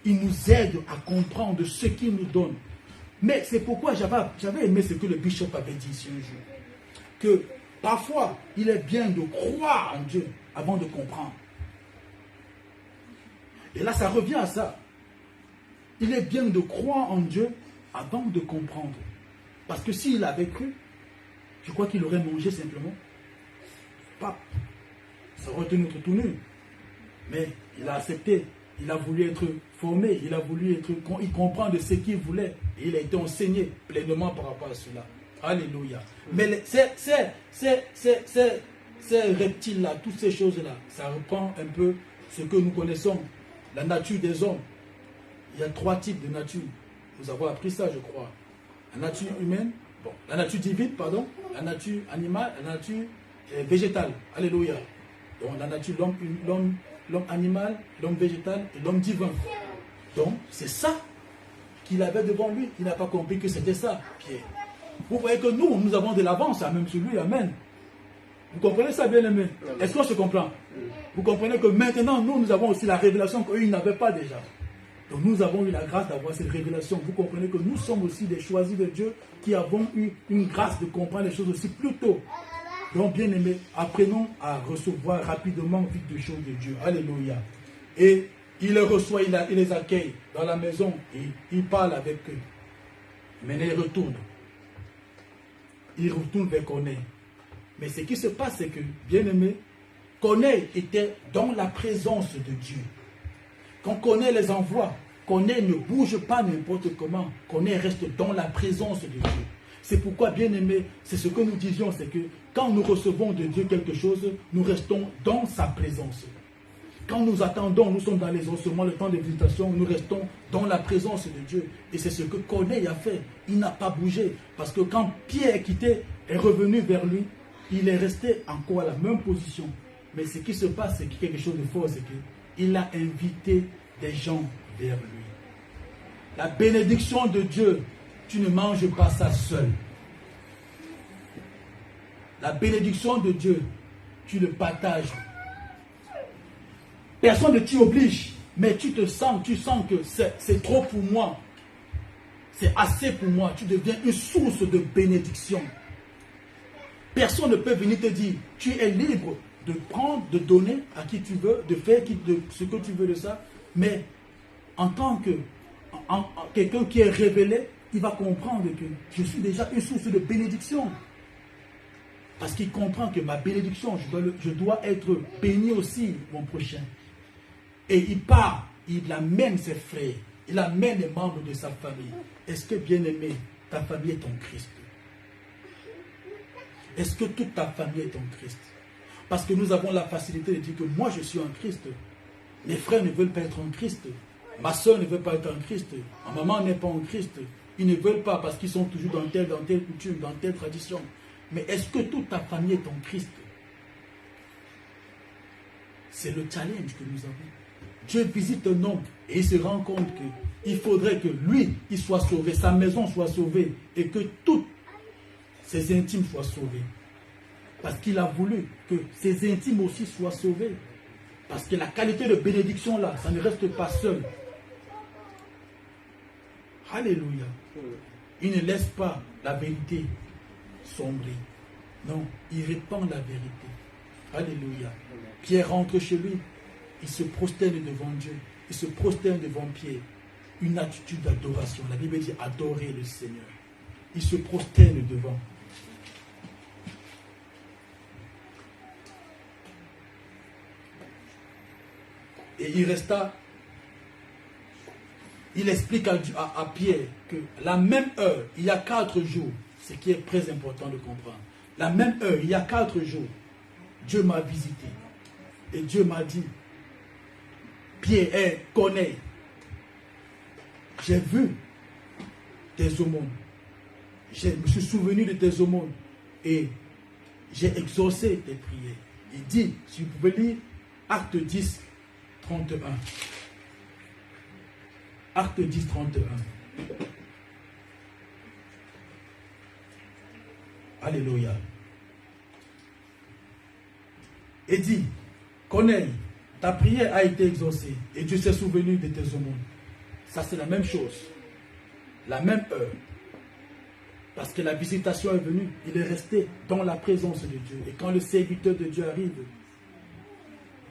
Il nous aide à comprendre ce qu'il nous donne. Mais c'est pourquoi j'avais aimé ce que le bishop avait dit ici un jour. Que parfois, il est bien de croire en Dieu avant de comprendre. Et là, ça revient à ça. Il est bien de croire en Dieu avant de comprendre. Parce que s'il avait cru, je crois qu'il aurait mangé simplement. Pas. Ça aurait été notre tournure. Mais il a accepté. Il a voulu être formé. Il a voulu être... Il comprend de ce qu'il voulait. Et il a été enseigné pleinement par rapport à cela. Alléluia. Mais ces reptiles-là, toutes ces choses-là, ça reprend un peu ce que nous connaissons, la nature des hommes. Il y a 3 types de nature. Nous avons appris ça, je crois. La nature humaine, bon, la nature divine, pardon, la nature animale, la nature végétale. Alléluia. Donc la nature, l'homme animal, l'homme végétal et l'homme divin. Donc c'est ça qu'il avait devant lui. Il n'a pas compris que c'était ça, Pierre. Vous voyez que nous avons de l'avance, même sur lui, amen. Vous comprenez ça, bien aimé? Est-ce qu'on se comprend? Vous comprenez que maintenant, nous avons aussi la révélation qu'eux n'avaient pas déjà. Donc nous avons eu la grâce d'avoir cette révélation. Vous comprenez que nous sommes aussi des choisis de Dieu qui avons eu une grâce de comprendre les choses aussi plus tôt. Donc bien aimé, apprenons à recevoir rapidement vite des choses de Dieu. Alléluia. Et il les reçoit, il les accueille dans la maison et il parle avec eux. Maintenant il retourne. Il retourne vers Corneille. Mais ce qui se passe, c'est que, bien aimé, Corneille était dans la présence de Dieu. Quand Corneille les envoie, Corneille ne bouge pas n'importe comment. Corneille reste dans la présence de Dieu. C'est pourquoi, bien aimé, c'est ce que nous disions, c'est que quand nous recevons de Dieu quelque chose, nous restons dans sa présence. Quand nous attendons, nous sommes dans les ossements, le temps de visitation, nous restons dans la présence de Dieu. Et c'est ce que Corneille a fait. Il n'a pas bougé. Parce que quand Pierre est revenu vers lui, il est resté encore à la même position. Mais ce qui se passe, c'est quelque chose de fort, c'est qu'il a invité des gens vers lui. La bénédiction de Dieu, tu ne manges pas ça seul. La bénédiction de Dieu, tu le partages. Personne ne t'y oblige, mais tu sens que c'est trop pour moi. C'est assez pour moi. Tu deviens une source de bénédiction. Personne ne peut venir te dire, tu es libre de prendre, de donner à qui tu veux, de faire ce que tu veux de ça. Mais en tant que quelqu'un qui est révélé, il va comprendre que je suis déjà une source de bénédiction. Parce qu'il comprend que ma bénédiction, je dois être béni aussi, mon prochain. Et il part, il amène ses frères, il amène les membres de sa famille. Est-ce que, bien aimé, ta famille est en Christ? Est-ce que toute ta famille est en Christ? Parce que nous avons la facilité de dire que moi je suis en Christ. Mes frères ne veulent pas être en Christ. Ma soeur ne veut pas être en Christ. Ma maman n'est pas en Christ. Ils ne veulent pas parce qu'ils sont toujours dans telle coutume, dans telle tradition. Mais est-ce que toute ta famille est en Christ? C'est le challenge que nous avons. Dieu visite un homme et il se rend compte qu'il faudrait que lui, il soit sauvé, sa maison soit sauvée et que tous ses intimes soient sauvés. Parce qu'il a voulu que ses intimes aussi soient sauvés. Parce que la qualité de bénédiction là, ça ne reste pas seul. Alléluia. Il ne laisse pas la vérité sombrer. Non, il répand la vérité. Alléluia. Pierre rentre chez lui. Il se prosterne devant Dieu. Il se prosterne devant Pierre. Une attitude d'adoration. La Bible dit adorer le Seigneur. Il se prosterne devant. Et il resta. Il explique à Pierre que la même heure, il y a 4 jours, ce qui est très important de comprendre. La même heure, il y a 4 jours, Dieu m'a visité. Et Dieu m'a dit, Pierre, Corneille, j'ai vu tes aumônes. Je me suis souvenu de tes aumônes. Et j'ai exaucé tes prières. Il dit, si vous pouvez lire, Acte 10, 31. Acte 10, 31. Alléluia. Et dit, Corneille, ta prière a été exaucée et Dieu s'est souvenu de tes aumônes. Ça c'est la même chose. La même heure. Parce que la visitation est venue. Il est resté dans la présence de Dieu. Et quand le serviteur de Dieu arrive,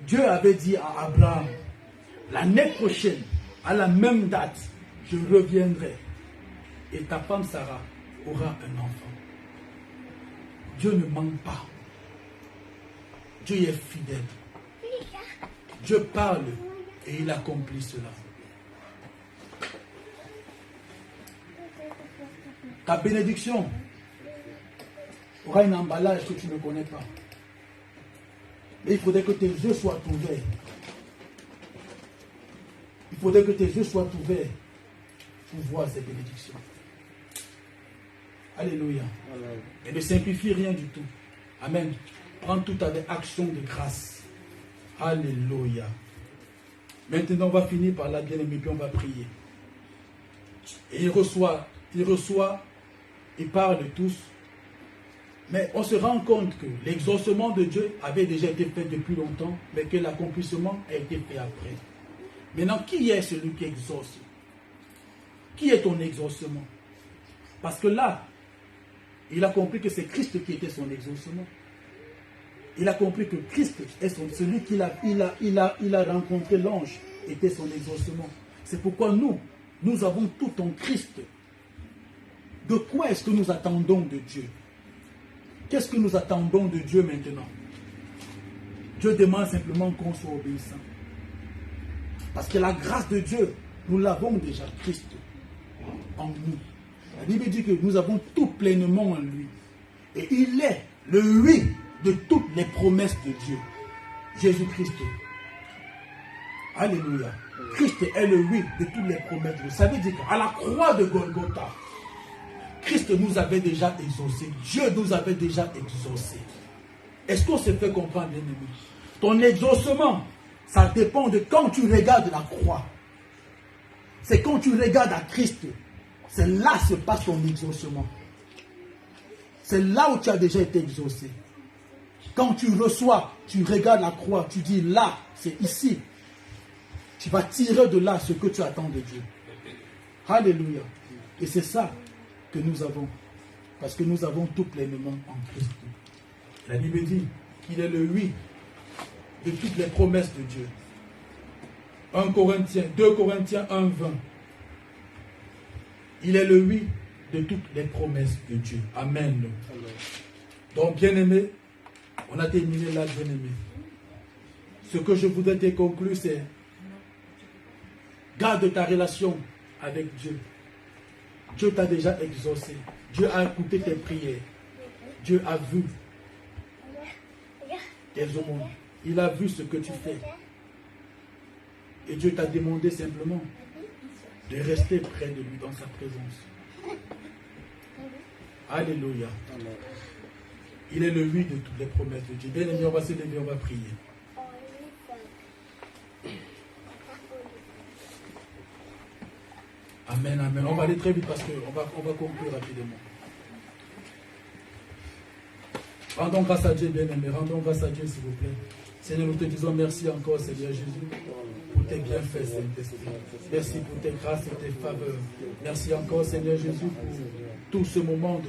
Dieu avait dit à Abraham, l'année prochaine, à la même date, je reviendrai. Et ta femme Sarah aura un enfant. Dieu ne manque pas. Dieu est fidèle. Dieu parle et il accomplit cela. Ta bénédiction aura un emballage que tu ne connais pas. Mais il faudrait que tes yeux soient ouverts. Il faudrait que tes yeux soient ouverts pour voir ces bénédictions. Alléluia. Amen. Et ne simplifie rien du tout. Amen. Prends tout avec action de grâce. Alléluia. Maintenant, on va finir par la bien-aimée, puis on va prier. Et il reçoit, il parle de tous. Mais on se rend compte que l'exaucement de Dieu avait déjà été fait depuis longtemps, mais que l'accomplissement a été fait après. Maintenant, qui est celui qui exauce? Qui est ton exaucement? Parce que là, il a compris que c'est Christ qui était son exaucement. Il a compris que Christ est celui qu'il a rencontré, l'ange, était son exaucement. C'est pourquoi nous avons tout en Christ. De quoi est-ce que nous attendons de Dieu? Qu'est-ce que nous attendons de Dieu maintenant? Dieu demande simplement qu'on soit obéissant. Parce que la grâce de Dieu, nous l'avons déjà, Christ, en nous. La Bible dit que nous avons tout pleinement en lui. Et il est le oui de toutes les promesses de Dieu. Jésus-Christ. Alléluia. Christ est le oui de toutes les promesses de Dieu. Ça veut dire qu'à la croix de Golgotha, Christ nous avait déjà exaucé. Dieu nous avait déjà exaucé. Est-ce qu'on se fait comprendre, bien-aimé? Ton exaucement, ça dépend de quand tu regardes la croix. C'est quand tu regardes à Christ. C'est là que se passe ton exaucement. C'est là où tu as déjà été exaucé. Quand tu reçois, tu regardes la croix, tu dis là, c'est ici. Tu vas tirer de là ce que tu attends de Dieu. Alléluia. Et c'est ça que nous avons. Parce que nous avons tout pleinement en Christ. La Bible dit qu'il est le oui de toutes les promesses de Dieu. 2 Corinthiens 1, 20. Il est le oui de toutes les promesses de Dieu. Amen. Amen. Donc, bien-aimé, on a terminé là, bien-aimé. Ce que je voudrais te conclure, c'est garde ta relation avec Dieu. Dieu t'a déjà exaucé. Dieu a écouté tes prières. Dieu a vu tes aumônes. Il a vu ce que tu fais. Et Dieu t'a demandé simplement de rester près de lui dans sa présence. Alléluia. Il est le oui de toutes les promesses de Dieu. Bien aimé, on va se lever, on va prier. Amen, amen. On va aller très vite parce qu'on va conclure rapidement. Rendons grâce à Dieu, bien-aimé. Rendons grâce à Dieu, s'il vous plaît. Seigneur, nous te disons merci encore, Seigneur Jésus, pour tes bienfaits, Saint-Esprit. Merci pour tes grâces et tes faveurs. Merci encore, Seigneur Jésus, pour tout ce moment,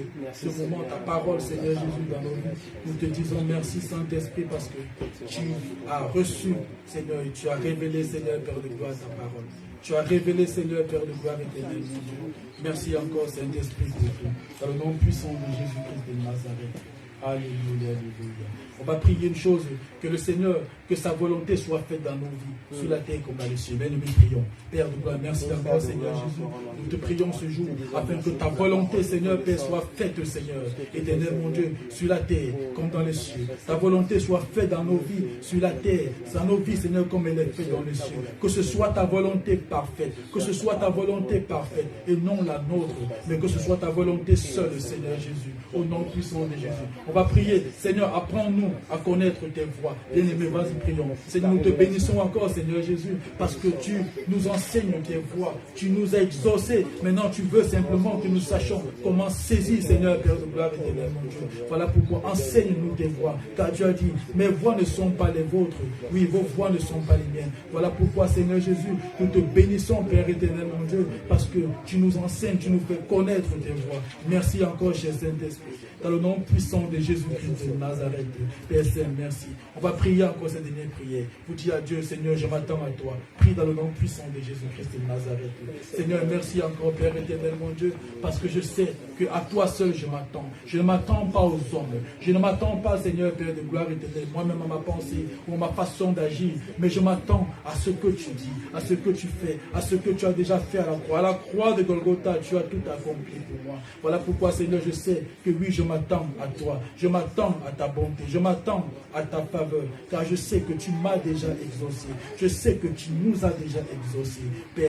ta parole, Seigneur Jésus, dans nos vies. Nous te disons merci, Saint-Esprit, parce que tu as reçu, Seigneur, et tu as révélé, Seigneur, Père de gloire, ta parole. Tu as révélé, Seigneur, Père de gloire, éternel, mon Dieu. Merci encore, Saint-Esprit, pour tout. Dans le nom puissant de Jésus-Christ de Nazareth. Alléluia, alléluia. On va prier une chose, que le Seigneur, que sa volonté soit faite dans nos vies, sur la terre comme dans les cieux. Mais nous prions. Père de gloire, merci encore, Seigneur Jésus. Nous te prions ce jour, afin que ta volonté, Seigneur, Père, soit faite, Seigneur, éternel mon Dieu, sur la terre comme dans les cieux. Ta volonté soit faite dans nos vies, sur la terre, dans nos vies, Seigneur, comme elle est faite dans les cieux. Que ce soit ta volonté parfaite, que ce soit ta volonté parfaite, et non la nôtre, mais que ce soit ta volonté seule, Seigneur Jésus, au nom puissant de Jésus. On va prier, Seigneur, apprends-nous à connaître tes voies. Bien-aimés, vas-y, prions. Seigneur, nous te bénissons encore, Seigneur Jésus, parce que tu nous enseignes tes voies. Tu nous as exaucés. Maintenant, tu veux simplement que nous sachions comment saisir, Seigneur, Père de gloire, éternel, mon Dieu. Voilà pourquoi enseigne-nous tes voies. Car tu as dit, mes voies ne sont pas les vôtres. Oui, vos voies ne sont pas les miennes. Voilà pourquoi, Seigneur Jésus, nous te bénissons, Père éternel, mon Dieu, parce que tu nous enseignes, tu nous fais connaître tes voies. Merci encore, cher Saint-Esprit. Dans le nom puissant de Jésus-Christ de Nazareth, Père Saint, merci. On va prier encore cette dernière prière. Vous dites à Dieu, Seigneur, je m'attends à toi. Prie dans le nom puissant de Jésus-Christ de Nazareth. Seigneur, merci encore, Père éternel, mon Dieu, parce que je sais qu'à toi seul je m'attends. Je ne m'attends pas aux hommes. Je ne m'attends pas, Seigneur, Père de gloire éternelle, moi-même à ma pensée ou à ma façon d'agir. Mais je m'attends à ce que tu dis, à ce que tu fais, à ce que tu as déjà fait à la croix. À la croix de Golgotha, tu as tout accompli pour moi. Voilà pourquoi, Seigneur, je sais que oui, je m'attends à toi. Je m'attends à ta bonté, je m'attends à ta faveur, car je sais que tu m'as déjà exaucé. Je sais que tu nous as déjà exaucé. Père,